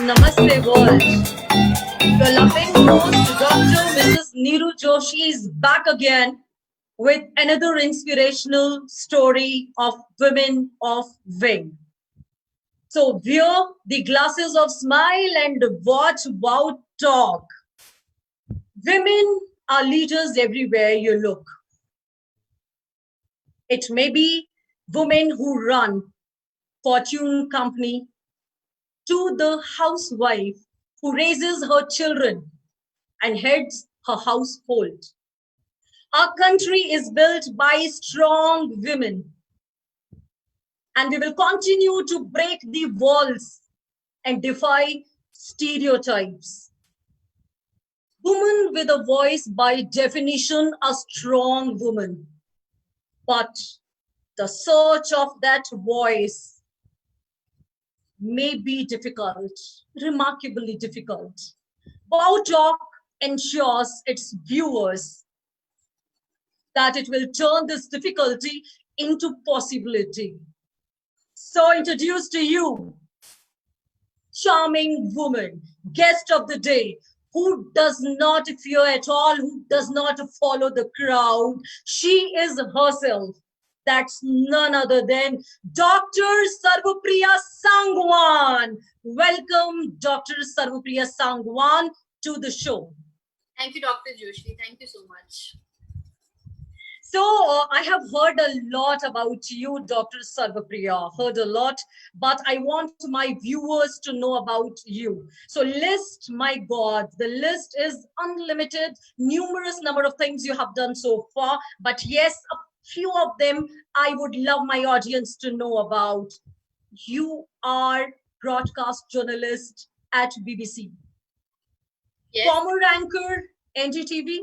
Namaste World. Your loving host, Dr. Mrs. Neeru Joshi, is back again with another inspirational story of women of wing. So wear the glasses of smile and watch Wow Talk. Women are leaders everywhere you look. It may be women who run Fortune Company to the housewife who raises her children and heads her household. Our country is built by strong women, and we will continue to break the walls and defy stereotypes. Woman with a voice, by definition, a strong woman. But the search of that voice may be difficult, remarkably difficult. Wow Talk ensures its viewers that it will turn this difficulty into possibility. So introduce to you, charming woman, guest of the day, who does not fear at all, who does not follow the crowd. She is herself. That's none other than Dr. Sarvapriya Sangwan. Welcome, Dr. Sarvapriya Sangwan, to the show. Thank you, Dr. Joshi. Thank you so much. So I have heard a lot about you, Dr. Sarvapriya, heard a lot, but I want my viewers to know about you. So list, my God, the list is unlimited, numerous number of things you have done so far, but yes, a few of them I would love my audience to know about. You are broadcast journalist at BBC. Yes. Former anchor, NDTV.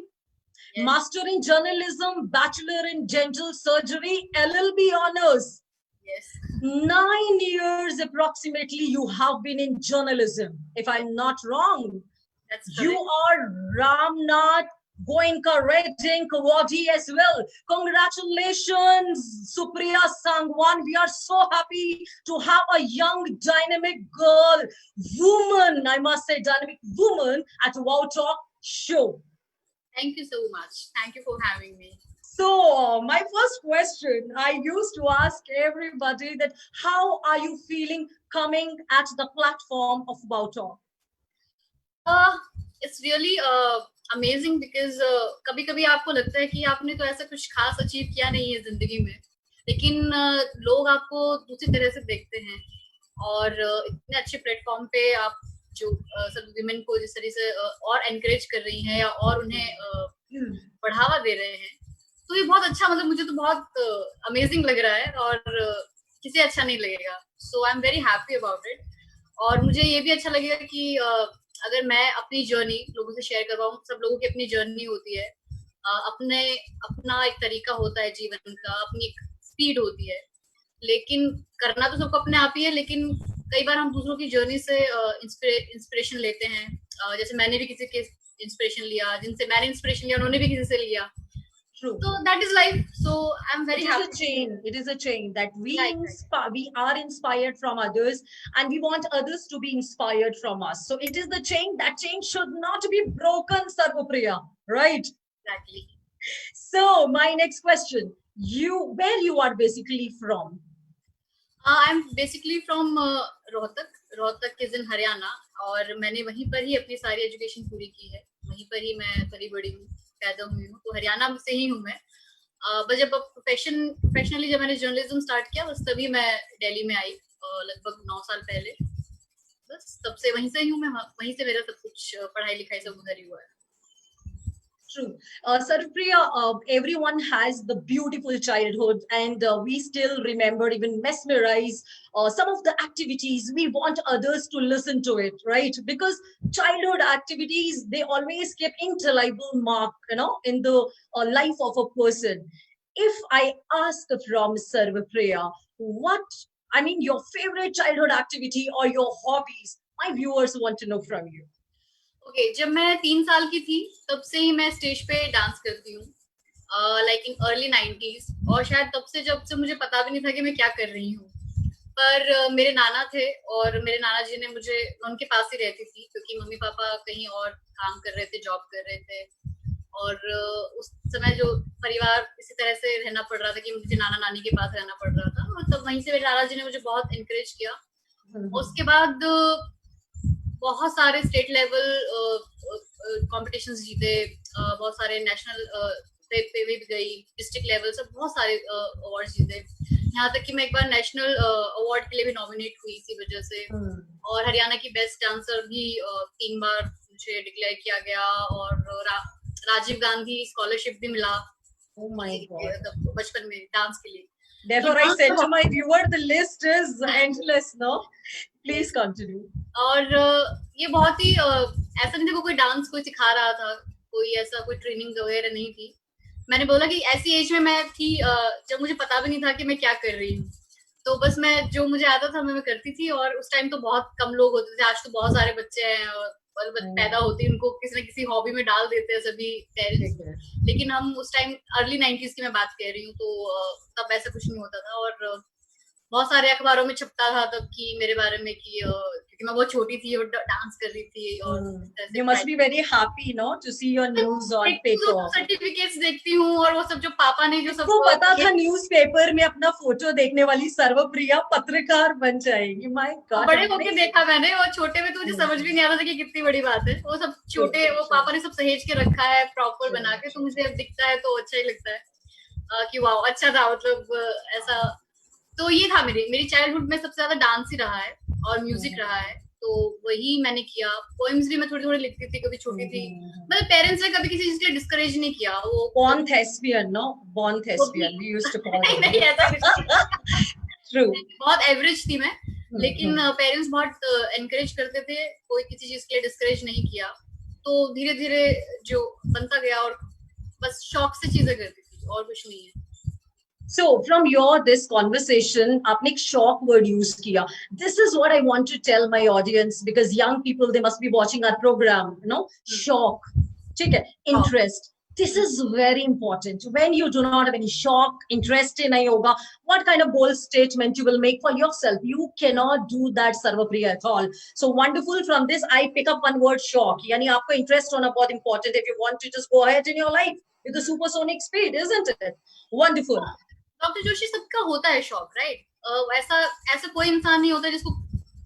Yes. Master in journalism, bachelor in dental surgery, LLB honors. Yes. 9 years approximately you have been in journalism, if I'm not wrong. That's correct. You are Ramnath Goenka Redding Awardee as well. Congratulations, Supriya Sangwan. We are so happy to have a young, dynamic girl, woman, I must say, dynamic woman at Wow Talk show. Thank you so much. Thank you for having me. So my first question, I used to ask everybody that how are you feeling coming at the platform of Wow Talk? It's really amazing because कभी-कभी आपको लगता है कि आपने तो ऐसा कुछ खास अचीव किया नहीं है जिंदगी में, लेकिन लोग आपको दूसरी तरह से देखते हैं और इतने अच्छे प्लेटफॉर्म पे आप जो सब विमेन को जिस तरह से और एनकरेज कर रही हैं या और उन्हें बढ़ावा दे रहे हैं, तो ये बहुत अच्छा, मतलब मुझे तो बहुत अमेजिंग लग रहा है और किसे अच्छा नहीं लगेगा. So I am very happy about it. और मुझे ये भी अच्छा लगेगा कि अगर मैं अपनी जर्नी लोगों से शेयर कर पाऊँ. सब लोगों की अपनी जर्नी होती है, अपना एक तरीका होता है जीवन का, अपनी एक स्पीड होती है, लेकिन करना तो सबको अपने आप ही है. लेकिन कई बार हम दूसरों की जर्नी से इंस्पिरेशन लेते हैं. जैसे मैंने भी किसी के इंस्पिरेशन लिया, जिनसे मैंने इंस्पिरेशन लिया उन्होंने भी किसी से लिया. True. So that is life. So I'm very happy. It is a chain that we Right. we are inspired from others, and we want others to be inspired from us. So it is the chain. That chain should not be broken, Sarvapriya. Right? Exactly. So my next question: where you are basically from? I'm basically from Rohtak. Rohtak is in Haryana और मैंने वहीं पर ही अपनी सारी education पूरी की है. वहीं पर ही मैं पली बड़ी हूँ, पैदा हुई हूँ, तो हरियाणा से ही हूँ मैं. बस जब प्रोफेशनली जब मैंने जर्नलिज्म स्टार्ट किया, बस तभी मैं दिल्ली में आई लगभग 9 साल पहले. बस तब से वहीं से ही हूँ मैं. वहीं से मेरा सब कुछ पढ़ाई लिखाई सब उधर ही हुआ है. True. Sarvapriya, everyone has the beautiful childhood, and we still remember, even mesmerize some of the activities. We want others to listen to it, right? Because childhood activities, they always keep indelible mark, in the life of a person. If I ask from Sarvapriya, your favorite childhood activity or your hobbies, my viewers want to know from you. Okay, जब मैं 3 साल की थी तब से ही मैं stage पे dance करती हूँ, लाइक इन अर्ली 90s. और शायद तब से जब से मुझे पता भी नहीं था कि मैं क्या कर रही हूँ. पर मेरे नाना थे और मेरे नाना जी ने मुझे, मैं उनके पास ही रहती थी क्योंकि मम्मी पापा कहीं और काम कर रहे थे, जॉब कर रहे थे। और उस समय जो परिवार इसी तरह से रहना पड़ रहा था कि मुझे नाना नानी के पास रहना पड़ रहा था, मतलब वहीं से मेरे नाना जी ने मुझे बहुत इनकरेज किया। उसके बाद बहुत सारे स्टेट लेवल कॉम्पिटिशंस जीते, बहुत सारे नेशनल पे भी गई, डिस्ट्रिक्ट लेवल से बहुत सारे अवार्ड जीते। यहाँ तक कि मैं एक बार नेशनल अवार्ड के लिए भी नॉमिनेट हुई इसी वजह से। और हरियाणा की बेस्ट डांसर भी 3 बार मुझे डिक्लेयर किया गया, और राजीव गांधी स्कॉलरशिप भी मिला Oh my God. बचपन में डांस के लिए। Therefore, I said to my viewer, the list is endless, no? Please continue. और ये बहुत ही ऐसा नहीं था कोई डांस कोई सिखा रहा था, कोई ऐसा कोई ट्रेनिंग वगैरह नहीं थी। मैंने बोला कि ऐसी एज में मैं थी जब मुझे पता भी नहीं था कि मैं क्या कर रही हूँ, तो बस मैं जो मुझे आता था मैं करती थी। और उस टाइम तो बहुत कम लोग होते थे, आज तो बहुत सारे बच्चे हैं और पैदा होते ही उनको किसी न किसी हॉबी में डाल देते हैं सभी पेरेंट्स। लेकिन हम उस टाइम अर्ली 90s की मैं बात कह रही हूँ, तो तब ऐसा कुछ नहीं होता था। और बहुत सारे अखबारों में छपता था तब कि मेरे बारे में कि क्योंकि मैं बहुत छोटी थी और डांस कर रही थी। और You must be very happy, no, to see your news on paper. Certificates देखती हूँ और वो सब जो पापा ने जो सब को पता था न्यूज़पेपर में अपना फोटो देखने वाली सर्वप्रिया पत्रकार बन जाएगी। माय गॉड, बड़े होके देखा मैंने, और छोटे में तो मुझे समझ भी नहीं आता था कि कितनी बड़ी बात है। वो सब छोटे वो पापा ने सब सहेज के रखा है प्रॉपर बना के, तो मुझे दिखता है तो अच्छा ही लगता है कि वाह अच्छा था, मतलब ऐसा। तो ये था मेरी चाइल्डहुड में सबसे ज्यादा डांस ही रहा है और म्यूजिक रहा है, तो वही मैंने किया। पोएम्स भी मैं थोड़ी थोड़ी लिखती थी, कभी छोटी थी। मतलब पेरेंट्स ने कभी किसी चीज के लिए डिस्करेज नहीं किया। वो born thespian, no, born thespian we used to call it. नहीं ऐसा कुछ नहीं। True. बहुत एवरेज थी मैं, लेकिन पेरेंट्स बहुत एनकरेज करते थे, कोई किसी चीज के लिए डिस्करेज नहीं किया। तो धीरे धीरे जो बनता गया, और बस शौक से चीजें करती थी और कुछ नहीं है। So from your this conversation, आपने एक shock word use किया. This is what I want to tell my audience, because young people, they must be watching our program, you know, shock, ठीक है, interest. This is very important. When you do not have any shock, interest in yoga, what kind of bold statement you will make for yourself? You cannot do that, Sarvapriya, at all. So wonderful. From this, I pick up one word, shock. यानी आपको interest होना बहुत important if you want to just go ahead in your life with the supersonic speed, isn't it? Wonderful. Doctor Joshi, सबका होता है शौक, right? ऐसा ऐसा कोई इंसान नहीं होता जिसको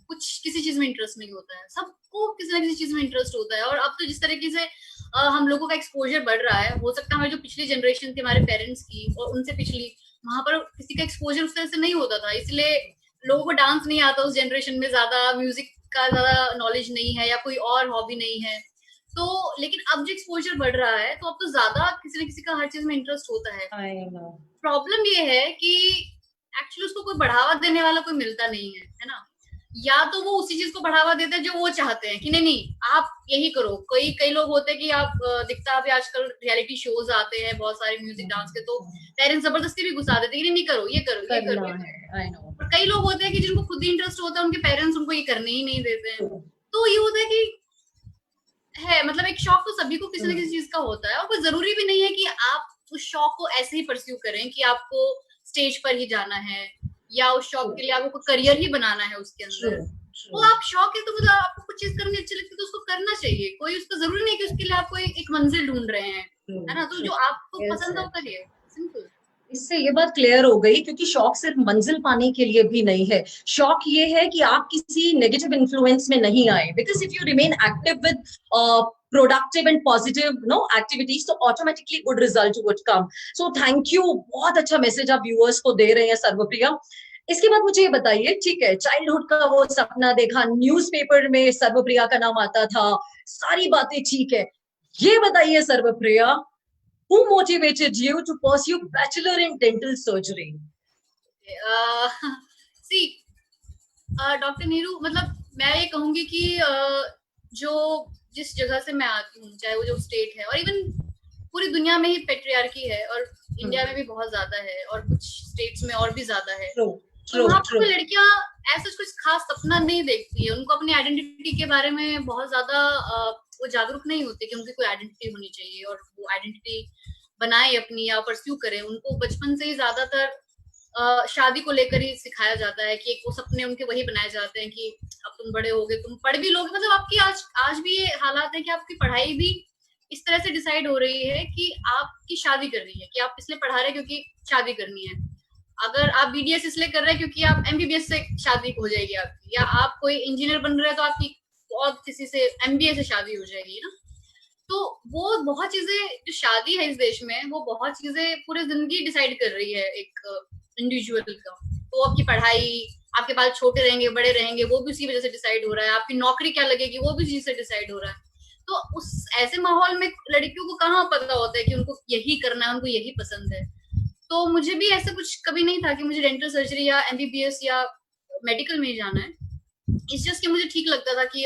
कुछ किसी चीज में इंटरेस्ट नहीं होता है। सबको किसी ना किसी चीज में इंटरेस्ट होता है। और अब तो जिस तरीके से हम लोगों का एक्सपोजर बढ़ रहा है, हो सकता है हमारी जो पिछली जनरेशन थी हमारे पेरेंट्स की और उनसे पिछली, वहां पर किसी का एक्सपोजर उस तरह से नहीं होता था, इसलिए लोगों को डांस नहीं आता उस जनरेशन में, ज्यादा म्यूजिक का ज्यादा नॉलेज नहीं है या कोई और हॉबी नहीं है। तो लेकिन अब जो एक्सपोजर बढ़ रहा है, तो अब तो ज्यादा किसी न किसी का हर चीज में इंटरेस्ट होता है। प्रॉब्लम ये है कि एक्चुअली उसको कोई बढ़ावा देने वाला कोई मिलता नहीं है ना? या तो वो उसी चीज को बढ़ावा देते हैं जो वो चाहते हैं कि नहीं नहीं आप यही करो। कई लोग होते हैं कि आप दिखता भी आजकल रियलिटी शोज आते हैं बहुत सारे म्यूजिक डांस के, तो पेरेंट्स जबरदस्ती भी घुसा देते हैं कि नहीं करो, ये करो, ये करो। और कई लोग होते हैं कि जिनको खुद ही इंटरेस्ट होता है, उनके पेरेंट्स उनको ये करने ही नहीं देते हैं। तो ये होता है कि मतलब एक शौक तो सभी को किसी न किसी चीज का होता है, और कोई जरूरी भी नहीं है कि आप उस शौक को ऐसे ही परस्यू करें कि आपको स्टेज पर ही जाना है या उस शौक के लिए आपको करियर ही बनाना है उसके अंदर। वो आप शौक है तो मतलब आपको कुछ चीज करनी अच्छी लगती है तो उसको करना चाहिए। कोई उसको जरूरी नहीं कि उसके लिए आप कोई एक मंजिल ढूंढ रहे हैं, है ना? तो जो आपको पसंद है वो करिए, सिंपल। इससे ये बात क्लियर हो गई, क्योंकि शौक सिर्फ मंजिल पाने के लिए भी नहीं है। शौक ये है कि आप किसी नेगेटिव इन्फ्लुएंस में नहीं आए, because if you remain active with productive and positive no activities, तो automatically good result would come. So thank you, बहुत अच्छा मैसेज आप व्यूअर्स को दे रहे हैं सर्वप्रिया। इसके बाद मुझे ये बताइए, ठीक है, चाइल्डहुड का वो सपना देखा, न्यूज़पेपर में सर्वप्रिया का नाम आता था, सारी बातें ठीक है। ये बताइए सर्वप्रिया, who motivated you to pursue bachelor in dental surgery? See, doctor Neeru, मतलब मैं ये कहूंगी कि जो जिस जगह से मैं आती हूँ, चाहे वो जो स्टेट है, और इवन पूरी दुनिया में ही पेट्रियार्की है, और इंडिया में भी बहुत ज्यादा है, और कुछ स्टेट्स में और भी ज्यादा है। तो वहाँ पर लड़कियां ऐसा कुछ खास सपना नहीं देखती है, उनको अपनी आइडेंटिटी के बारे में बहुत ज्यादा वो जागरूक नहीं होते कि उनकी कोई आइडेंटिटी होनी चाहिए, और वो आइडेंटिटी बनाए अपनी या परस्यू करें। उनको बचपन से ही ज्यादातर शादी को लेकर ही सिखाया जाता है कि एक वो सपने उनके वही बनाए जाते हैं कि अब तुम बड़े हो गए, तुम पढ़ भी लोगे, मतलब आपकी आज आज भी ये हालात है कि आपकी पढ़ाई भी इस तरह से डिसाइड हो रही है कि आपकी शादी करनी है, कि आप इसलिए पढ़ा रहे हैं क्योंकि शादी करनी है। अगर आप बीडीएस इसलिए कर रहे हैं क्योंकि आप एमबीबीएस से शादी हो जाएगी आपकी, या आप कोई इंजीनियर बन रहे हैं तो आपकी और किसी से एमबीए से शादी हो जाएगी ना। तो वो बहुत चीजें, जो शादी है इस देश में, वो बहुत चीजें पूरी जिंदगी डिसाइड कर रही है एक इंडिविजुअल का। तो आपकी पढ़ाई, आपके बाल छोटे रहेंगे बड़े रहेंगे, वो भी उसी वजह से डिसाइड हो रहा है। आपकी नौकरी क्या लगेगी, वो भी चीज से डिसाइड हो रहा है। तो उस ऐसे माहौल में लड़कियों को कहाँ पता होता है कि उनको यही करना है, उनको यही पसंद है। तो मुझे भी ऐसा कुछ कभी नहीं था कि मुझे डेंटल सर्जरी या एमबीबीएस या मेडिकल में ही जाना है। इस जस्ट कि मुझे ठीक लगता था कि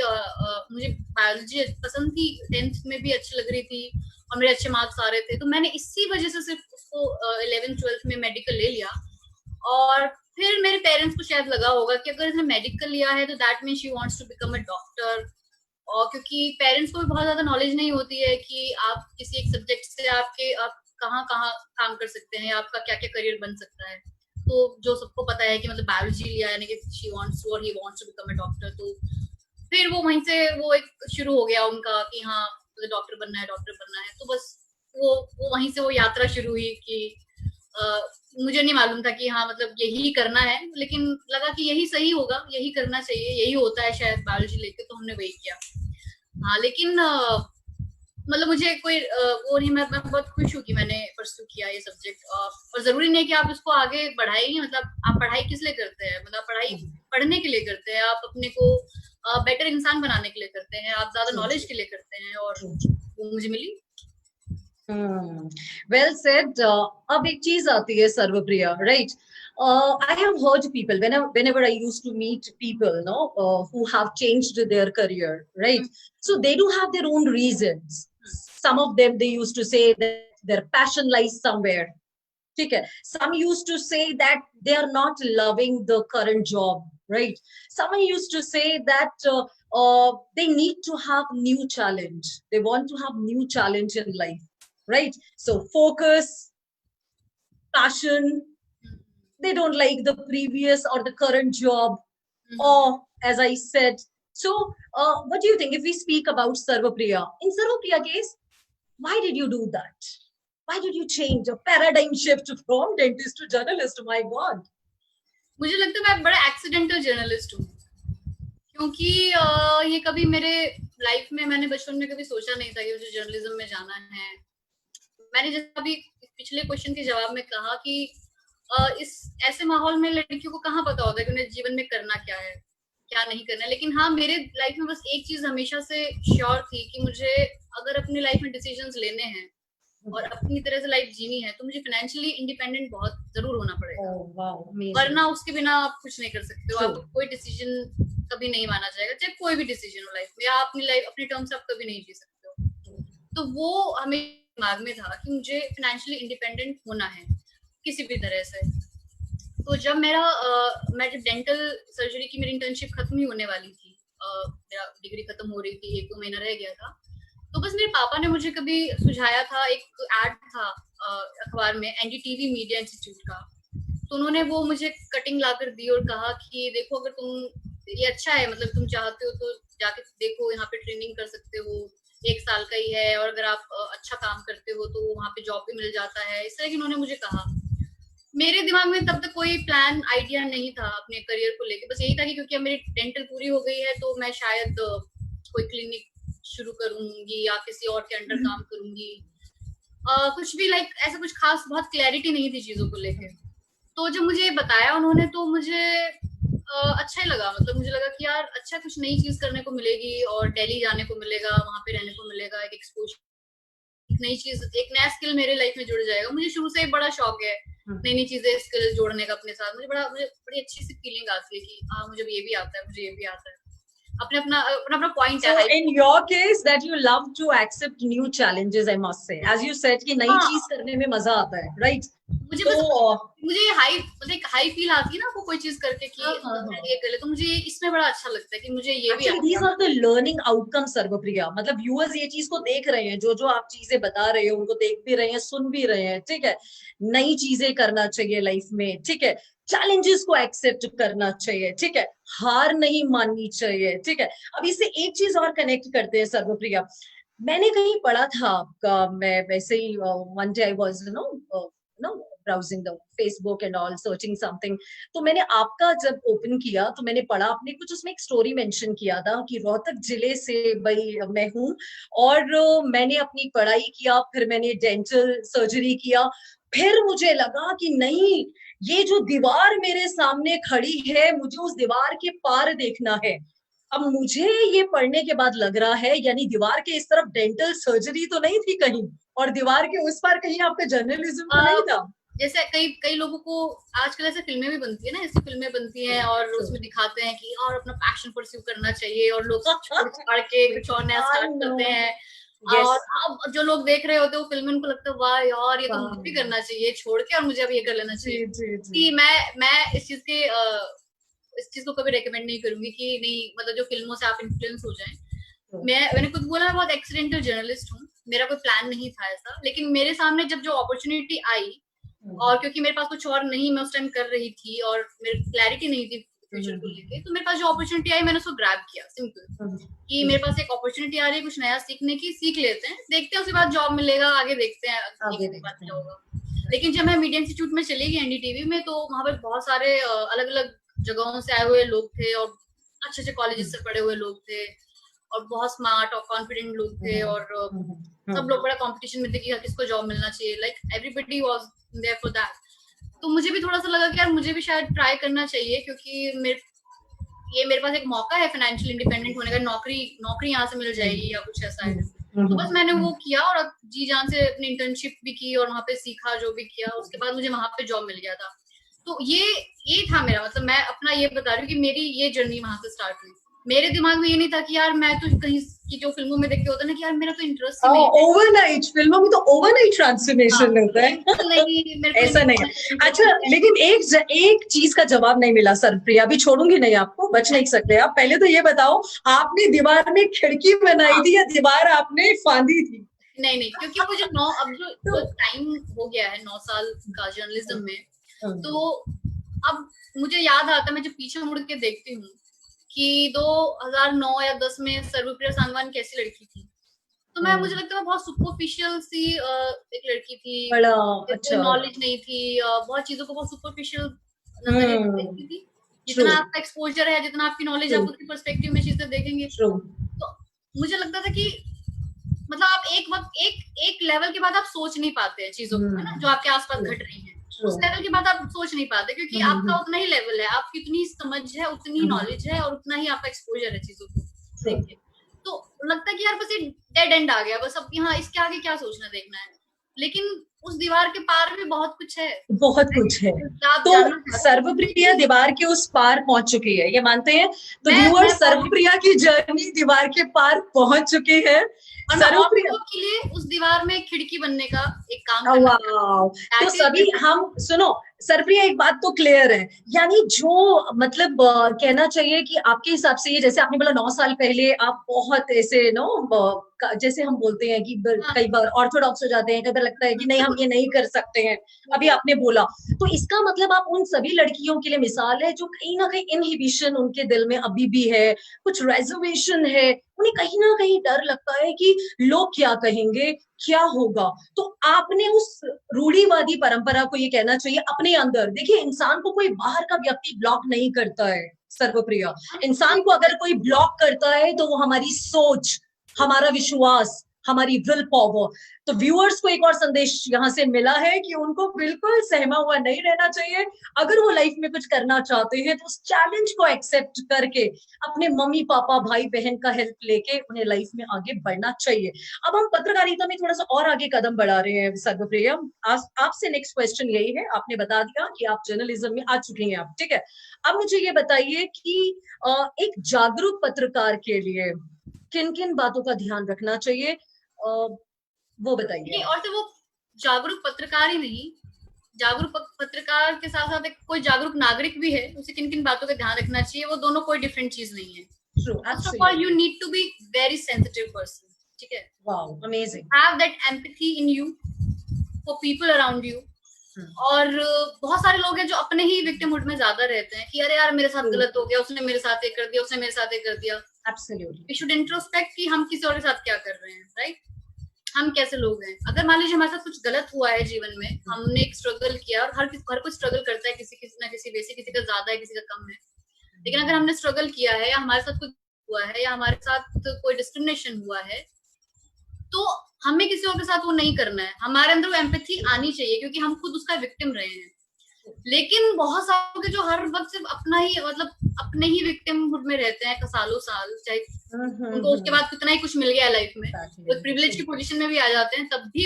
मुझे बायोलॉजी पसंद थी, 10th में भी अच्छी लग रही थी और मेरे अच्छे मार्क्स आ रहे थे, तो मैंने इसी वजह से सिर्फ उसको 11th-12th में मेडिकल ले लिया। और फिर मेरे पेरेंट्स को शायद लगा होगा कि अगर इसने मेडिकल लिया है तो that mean she wants to become a doctor. और क्योंकि पेरेंट्स को भी बहुत ज्यादा नॉलेज नहीं होती है कि आप किसी एक सब्जेक्ट से आप कहाँ कहाँ काम कर सकते हैं, आपका क्या क्या करियर बन सकता है। तो जो सबको पता है कि मतलब बायोलॉजी लिया यानी कि शी वांट्स और he wants to become a doctor. तो फिर वो वहीं से वो एक शुरू हो गया उनका कि हाँ मुझे डॉक्टर बनना है, डॉक्टर बनना है। तो बस वो वहीं से वो यात्रा शुरू हुई कि मुझे नहीं मालूम था कि हाँ मतलब यही करना है, लेकिन लगा कि यही सही होगा, यही करना चाहिए, यही होता है शायद बायोलॉजी लेके, तो हमने वही किया। हाँ लेकिन मतलब मुझे कोई वो नहीं, मैं बहुत खुश हूँ कि मैंने परस्यू किया ये सब्जेक्ट। और जरूरी नहीं कि आप इसको आगे बढ़ाएंगे, मतलब आप पढ़ाई किस लिए करते हैं, मतलब पढ़ाई पढ़ने के लिए करते हैं, आप अपने को बेटर इंसान बनाने के लिए करते हैं, आप ज्यादा नॉलेज के लिए करते हैं, और वो मुझे मिली। Well said. अब एक चीज आती है सर्वप्रिया, right? I have heard people whenever I used to meet people, no, who have changed their career, right? So they do have their own reasons. Some of them, they used to say that their passion lies somewhere. Okay. Some used to say that they are not loving the current job, right? Someone used to say that they need to have new challenge. They want to have new challenge in life, right? So focus, passion. They don't like the previous or the current job, or as I said. So what do you think if we speak about Sarvapriya? In Sarvapriya case, why did you do that? Why did you change a paradigm shift from dentist to journalist? My God. मुझे लगता है मैं बड़ा accidental journalist हूँ, क्योंकि ये कभी मेरे लाइफ में, मैंने बचपन में कभी सोचा नहीं था कि मुझे जर्नलिज्म में जाना है। मैंने जैसा अभी पिछले क्वेश्चन के जवाब में कहा कि इस ऐसे माहौल में लड़कियों को कहाँ पता होता है कि उन्हें जीवन में करना क्या है, क्या नहीं करना है। लेकिन हाँ, मेरे लाइफ में बस एक चीज हमेशा से श्योर थी कि मुझे अगर अपनी लाइफ में डिसीजंस लेने हैं और अपनी तरह से लाइफ जीनी है, तो मुझे फाइनेंशियली इंडिपेंडेंट बहुत जरूर होना पड़ेगा। वरना उसके बिना आप कुछ नहीं कर सकते हो। आप कोई डिसीजन कभी नहीं माना जाएगा, चाहे कोई भी डिसीजन हो लाइफ में, या अपनी लाइफ अपनी टर्म से आप कभी नहीं जी सकते हो। तो वो हमें दिमाग में था कि मुझे फाइनेंशियली इंडिपेंडेंट होना है किसी भी तरह से। तो जब मैं जब डेंटल सर्जरी की मेरी इंटर्नशिप खत्म ही होने वाली थी, मेरा डिग्री खत्म हो रही थी, 1-2 महीना रह गया था, तो बस मेरे पापा ने मुझे कभी सुझाया था, एक एड था अखबार में, एनडीटीवी मीडिया इंस्टीट्यूट का। तो उन्होंने वो मुझे कटिंग ला कर दी और कहा कि देखो, अगर तुम, ये अच्छा है, मतलब तुम चाहते हो तो जाके देखो, यहाँ पे ट्रेनिंग कर सकते हो, 1 साल का ही है, और अगर आप अच्छा काम करते हो तो वहाँ पे जॉब भी मिल जाता है। इस तरह की उन्होंने मुझे कहा। मेरे दिमाग में तब तक कोई प्लान आइडिया नहीं था अपने करियर को लेके, बस यही था कि क्योंकि अब मेरी डेंटल पूरी हो गई है तो मैं शायद कोई क्लिनिक शुरू करूंगी या किसी और के अंडर काम करूंगी। कुछ भी लाइक ऐसा कुछ खास बहुत क्लैरिटी नहीं थी चीजों को लेके। तो जब मुझे बताया उन्होंने तो मुझे अच्छा ही लगा। मतलब मुझे लगा कि यार अच्छा, कुछ नई चीज करने को मिलेगी और दिल्ली जाने को मिलेगा, वहां पे रहने को मिलेगा, एक एक्सपोजर, एक नई चीज, एक नया स्किल मेरे लाइफ में जुड़ जाएगा। मुझे शुरू से एक बड़ा शौक है नई नई चीजें, स्किल जोड़ने का अपने साथ। मुझे बड़ी अच्छी सी फीलिंग आती है कि हाँ मुझे ये भी आता है, मुझे ये भी आता है। अपने अपना अपना अपना पॉइंट So है। in your case, that you love to accept new challenges, I must say. As you said कि नई हाँ, चीज करने में मजा आता है, right? मुझे तो बस मुझे हाई मतलब एक हाई फील आती है ना आपको कोई चीज करके कि मैं ये कर ले, तो मुझे इसमें बड़ा अच्छा लगता है कि मुझे ये भी Actually, these are the learning outcomes, सर्वप्रिया। मतलब व्यूअर्स ये चीज को देख रहे हैं, जो जो आप चीजें बता रहे हो उनको देख भी रहे हैं, सुन भी रहे हैं, ठीक है। नई चीजें करना चाहिए लाइफ में, ठीक है। चैलेंजेस को एक्सेप्ट करना चाहिए, ठीक है। हार नहीं माननी चाहिए, ठीक है। अब इससे एक चीज और कनेक्ट करते हैं, सर्वप्रिया। मैंने कहीं पढ़ा था आपका, मैं वैसे ही one day I was no browsing the Facebook and all, searching something. तो मैंने आपका जब ओपन किया तो मैंने पढ़ा, आपने कुछ उसमें एक स्टोरी मेंशन किया था कि रोहतक जिले से भाई मैं हूँ, और मैंने अपनी पढ़ाई किया, फिर मैंने डेंटल सर्जरी किया। फिर मुझे लगा कि नहीं, ये जो दीवार मेरे सामने खड़ी है, मुझे उस दीवार के पार देखना है। अब मुझे ये पढ़ने के बाद लग रहा है, यानी दीवार के इस तरफ डेंटल सर्जरी तो नहीं थी कहीं, और दीवार के उस पार कहीं आपका जर्नलिज्म तो नहीं था। जैसे कई कई लोगों को आजकल ऐसे फिल्में भी बनती है ना, ऐसी फिल्में बनती हैं और उसमें दिखाते हैं कि और अपना पैशन परस्यू करना चाहिए, और लोग छोड़ छाड़ के कुछ और नया स्टार्ट करते हैं। Yes. और अब जो लोग देख रहे होते हैं वो फिल्म, उनको लगता है वाह यार, ये तो मुझे भी करना चाहिए छोड़ के, और मुझे अब ये कर लेना चाहिए। कि मैं इस चीज को कभी रेकमेंड नहीं करूंगी कि नहीं, मतलब जो फिल्मों से आप इन्फ्लुएंस हो जाएं। मैंने खुद बोला, मैं बहुत एक्सीडेंटल जर्नलिस्ट हूँ, मेरा कोई प्लान नहीं था ऐसा, लेकिन मेरे सामने जब जो अपॉर्चुनिटी आई, और क्योंकि मेरे पास कुछ और नहीं मैं उस टाइम कर रही थी और मेरी क्लैरिटी नहीं थी फ्यूचर को लेके, तो मेरे पास जो अपॉर्चुनिटी आई मैंने उसको ग्रैब किया। सिंपल कि मेरे पास एक अपॉर्चुनिटी आ रही है कुछ नया सीखने की, सीख लेते हैं, देखते हैं उसके बाद जॉब मिलेगा, आगे देखते हैं आगे क्या होगा। लेकिन जब मैं मीडिया इंस्टीट्यूट में चली गई एनडीटीवी में, तो वहां पर बहुत सारे अलग अलग जगहों से आए हुए लोग थे, और अच्छे अच्छे कॉलेजेस से पढ़े हुए लोग थे, और बहुत स्मार्ट और कॉन्फिडेंट लोग थे, और सब लोग बड़ा कंपटीशन में थे कि किसको जॉब मिलना चाहिए, like everybody was there for that. तो मुझे भी थोड़ा सा लगा कि यार मुझे भी शायद ट्राई करना चाहिए, क्योंकि मेरे पास एक मौका है फाइनेंशियल इंडिपेंडेंट होने का, नौकरी यहाँ से मिल जाएगी या कुछ ऐसा है। तो बस मैंने वो किया, और जी जान से अपनी इंटर्नशिप भी की, और वहाँ पे सीखा जो भी किया, उसके बाद मुझे वहां पे जॉब मिल गया था। तो ये था मेरा, मतलब मैं अपना ये बता रही हूँ कि मेरी ये जर्नी वहां से स्टार्ट हुई। मेरे दिमाग में ये नहीं था कि यार मैं तो कहीं की जो फिल्मों में देख के होता है ना कि यार मेरा तो इंटरेस्ट ही नहीं है। ओवरनाइट फिल्मों में तो ओवरनाइट ट्रांसफॉर्मेशन होता है। नहीं, ऐसा नहीं है। अच्छा, लेकिन एक चीज का जवाब नहीं मिला सर्वप्रिया, अभी छोड़ूंगी नहीं आपको, बच नहीं सकते आप। पहले तो ये बताओ, आपने दीवार में खिड़की बनाई थी या दीवार आपने फांदी थी? नहीं, क्योंकि वो जो टाइम हो गया है 9 साल का जर्नलिज्म में, तो अब मुझे याद आता है, मैं जब पीछे मुड़ के देखती हूँ कि 2009 या 10 में सर्वप्रिया सांगवान कैसी लड़की थी, तो मुझे लगता है बहुत सुपरफिशियल सी एक लड़की थी, बड़ा अच्छा, नॉलेज नहीं थी, बहुत चीजों को बहुत सुपरफिशियल नजरिए से देखती थी। जितना आपका एक्सपोजर है, जितना आपकी नॉलेज, आप उसकी पर्सपेक्टिव में चीजें देखेंगे। तो मुझे लगता था कि मतलब आप एक लेवल के बाद आप सोच नहीं पाते हैं चीजों को, है ना, जो आपके आसपास घट रही है, उस लेवल के बाद आप सोच नहीं पाते, क्योंकि आपका उतना ही लेवल है, आपकी उतनी समझ है, उतनी नॉलेज है, और उतना ही आपका एक्सपोजर है चीजों को देख के। तो लगता है कि यार बस ये डेड एंड आ गया, बस अब यहाँ इसके आगे क्या सोचना देखना है। लेकिन उस दीवार के पार भी बहुत कुछ है, बहुत कुछ है। तो सर्वप्रिया दीवार के उस पार पहुंच चुकी है, ये मानते हैं? तो व्यूअर्स, सर्वप्रिया की जर्नी दीवार के पार पहुंच चुकी है। सर्वप्रिया के लिए उस दीवार में खिड़की बनने का एक काम करना। तो सभी हम सुनो सर्वप्रिया, एक बात तो क्लियर है, यानी जो मतलब कहना चाहिए कि आपके हिसाब से ये, जैसे आपने बोला 9 साल पहले आप बहुत ऐसे जैसे हम बोलते हैं कि कई बार ऑर्थोडॉक्स हो जाते हैं, कई बार लगता है कि नहीं हम ये नहीं कर सकते हैं, अभी आपने बोला, तो इसका मतलब आप उन सभी लड़कियों के लिए मिसाल है जो कहीं ना कहीं इनहिबिशन उनके दिल में अभी भी है, कुछ रिजर्वेशन है, उन्हें कहीं ना कहीं डर लगता है कि लोग क्या कहेंगे, क्या होगा। तो आपने उस रूढ़िवादी परंपरा को, ये कहना चाहिए, अपने अंदर, देखिए इंसान को कोई बाहर का व्यक्ति ब्लॉक नहीं करता है सर्वप्रिया, इंसान को अगर कोई ब्लॉक करता है तो वो हमारी सोच, हमारा विश्वास, हमारी विल पावर। तो व्यूअर्स को एक और संदेश यहाँ से मिला है कि उनको बिल्कुल सहमा हुआ नहीं रहना चाहिए। अगर वो लाइफ में कुछ करना चाहते हैं तो उस चैलेंज को एक्सेप्ट करके अपने मम्मी पापा भाई बहन का हेल्प लेके उन्हें लाइफ में आगे बढ़ना चाहिए। अब हम पत्रकारिता में थोड़ा सा और आगे कदम बढ़ा रहे हैं सर्वप्रिया। आपसे नेक्स्ट क्वेश्चन यही है, आपने बता दिया कि आप जर्नलिज्म में आ चुके हैं आप, ठीक है। अब मुझे ये बताइए कि एक जागरूक पत्रकार के लिए किन किन बातों का ध्यान रखना चाहिए, वो बताइए। और तो वो जागरूक पत्रकार ही नहीं, जागरूक पत्रकार के साथ साथ एक कोई जागरूक नागरिक भी है, उसे किन किन बातों का ध्यान रखना चाहिए, वो दोनों कोई डिफरेंट चीज नहीं है। First of all you need to be very sensitive person, ठीक है। Wow, amazing. Have that empathy in you for people around you. और बहुत सारे लोग हैं जो अपने ही विक्टिमहुड में ज्यादा रहते हैं कि अरे यार मेरे साथ गलत हो गया, उसने मेरे साथ ये कर दिया, उसने मेरे साथ ये कर दिया। एब्सोल्युटली वी शुड इंट्रोस्पेक्ट कि हम किसी और के साथ क्या कर रहे हैं, राइट। हम कैसे लोग हैं। अगर मान लीजिए हमारे साथ कुछ गलत हुआ है जीवन में, हमने एक स्ट्रगल किया, और हर कोई स्ट्रगल करता है, किसी ना किसी बेसिक, किसी का ज्यादा है किसी का कम है, लेकिन अगर हमने स्ट्रगल किया है या हमारे साथ कुछ हुआ है या हमारे साथ कोई डिस्क्रिमिनेशन हुआ है, तो हमें किसी और के साथ वो नहीं करना है। हमारे अंदर वो एम्पैथी आनी चाहिए क्योंकि हम खुद उसका विक्टिम रहे हैं। लेकिन बहुत सारे लोग जो हर वक्त सिर्फ अपना ही मतलब अपने ही विक्टिमहुड में रहते हैं सालों साल, चाहे उनको उसके बाद कितना ही कुछ मिल गया लाइफ में, वो प्रिविलेज की पोजीशन में भी आ जाते हैं, तब भी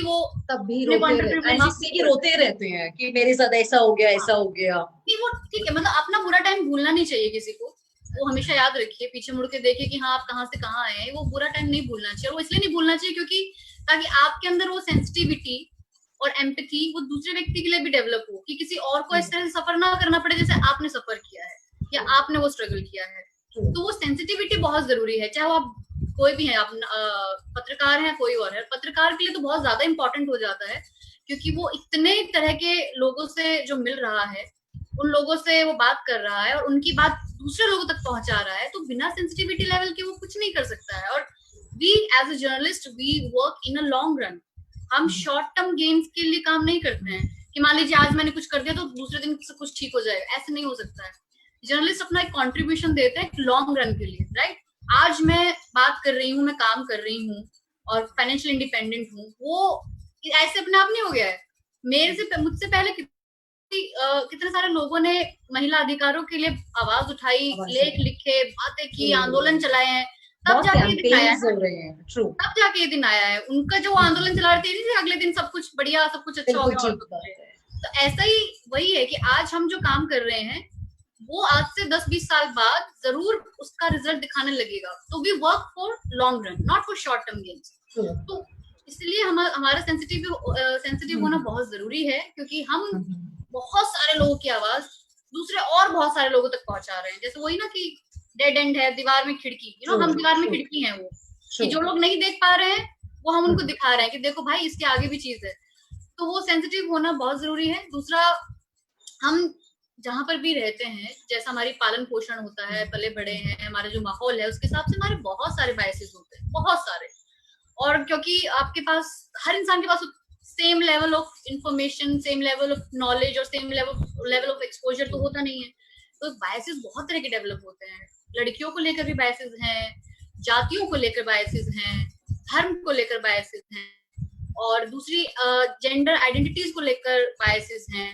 रोते रहते हैं कि मेरे साथ ऐसा हो गया, ऐसा हो गया। वो ठीक है, मतलब अपना बुरा टाइम भूलना नहीं चाहिए किसी को। वो हमेशा याद रखिए, पीछे मुड़ के देखिए कि हाँ आप कहाँ से कहाँ आए हैं। वो बुरा टाइम नहीं भूलना चाहिए। वो इसलिए नहीं भूलना चाहिए क्योंकि ताकि आपके अंदर वो सेंसिटिविटी और एम्पैथी वो दूसरे व्यक्ति के लिए भी डेवलप हो, कि किसी और को इस तरह से सफर ना करना पड़े जैसे आपने सफर किया है या आपने वो स्ट्रगल किया है। तो वो सेंसिटिविटी बहुत जरूरी है, चाहे वो आप कोई भी है, आप पत्रकार हैं कोई और है। पत्रकार के लिए तो बहुत ज्यादा इंपॉर्टेंट हो जाता है क्योंकि वो इतने तरह के लोगों से जो मिल रहा है, उन लोगों से वो बात कर रहा है और उनकी बात दूसरे लोगों तक पहुंचा रहा है। तो बिना सेंसिटिविटी लेवल के वो कुछ नहीं कर सकता है। और we as a journalist we work in a long run. हम शॉर्ट टर्म गेम्स के लिए काम नहीं करते हैं कि मान लीजिए आज मैंने कुछ कर दिया तो दूसरे दिन कुछ ठीक हो जाएगा, ऐसे नहीं हो सकता है। जर्नलिस्ट अपना एक कंट्रीब्यूशन देते हैं लॉन्ग रन के लिए, राइट। आज मैं बात कर रही हूँ, मैं काम कर रही हूँ और फाइनेंशियल इंडिपेंडेंट हूँ, वो ऐसे अपने आप नहीं हो गया है। मुझसे पहले कितने सारे लोगों ने महिला अधिकारों के लिए आवाज उठाई, लेख लिखे, बातें की, आंदोलन चलाए हैं, तब जाके ये दिन आया है। तब जाके ये दिन आया है। उनका जो आंदोलन चला रहे थे अगले दिन सब कुछ बढ़िया, सब कुछ अच्छा हो गया। तो ऐसा ही वही है कि आज हम जो काम कर रहे हैं वो आज से 10-20 साल बाद जरूर उसका रिजल्ट दिखाने लगेगा। तो we work for long run, not for short term games. तो इसलिए हमारा सेंसिटिव होना बहुत जरूरी है क्योंकि हम बहुत सारे लोगों की आवाज दूसरे और बहुत सारे लोगों तक पहुंचा रहे हैं। जैसे वही ना कि डेड एंड है, दीवार में खिड़की, हम दीवार में खिड़की हैं वो, कि जो लोग नहीं देख पा रहे हैं वो हम उनको दिखा रहे हैं कि देखो भाई इसके आगे भी चीज है। तो वो सेंसिटिव होना बहुत जरूरी है। दूसरा, हम जहां पर भी रहते हैं, जैसा हमारी पालन पोषण होता है, पले बड़े हैं, हमारा जो माहौल है उसके हिसाब से हमारे बहुत सारे बायसेस होते हैं, बहुत सारे। और क्योंकि आपके पास, हर इंसान के पास same level of information, same level of knowledge और सेम लेवल ऑफ एक्सपोजर तो होता नहीं है। तो बायसेस बहुत तरह के डेवलप होते हैं। लड़कियों को लेकर भी बायसेस हैं, जातियों को लेकर बायसेस हैं, धर्म को लेकर बायसेस हैं, और दूसरी जेंडर आइडेंटिटीज को लेकर बायसेस हैं।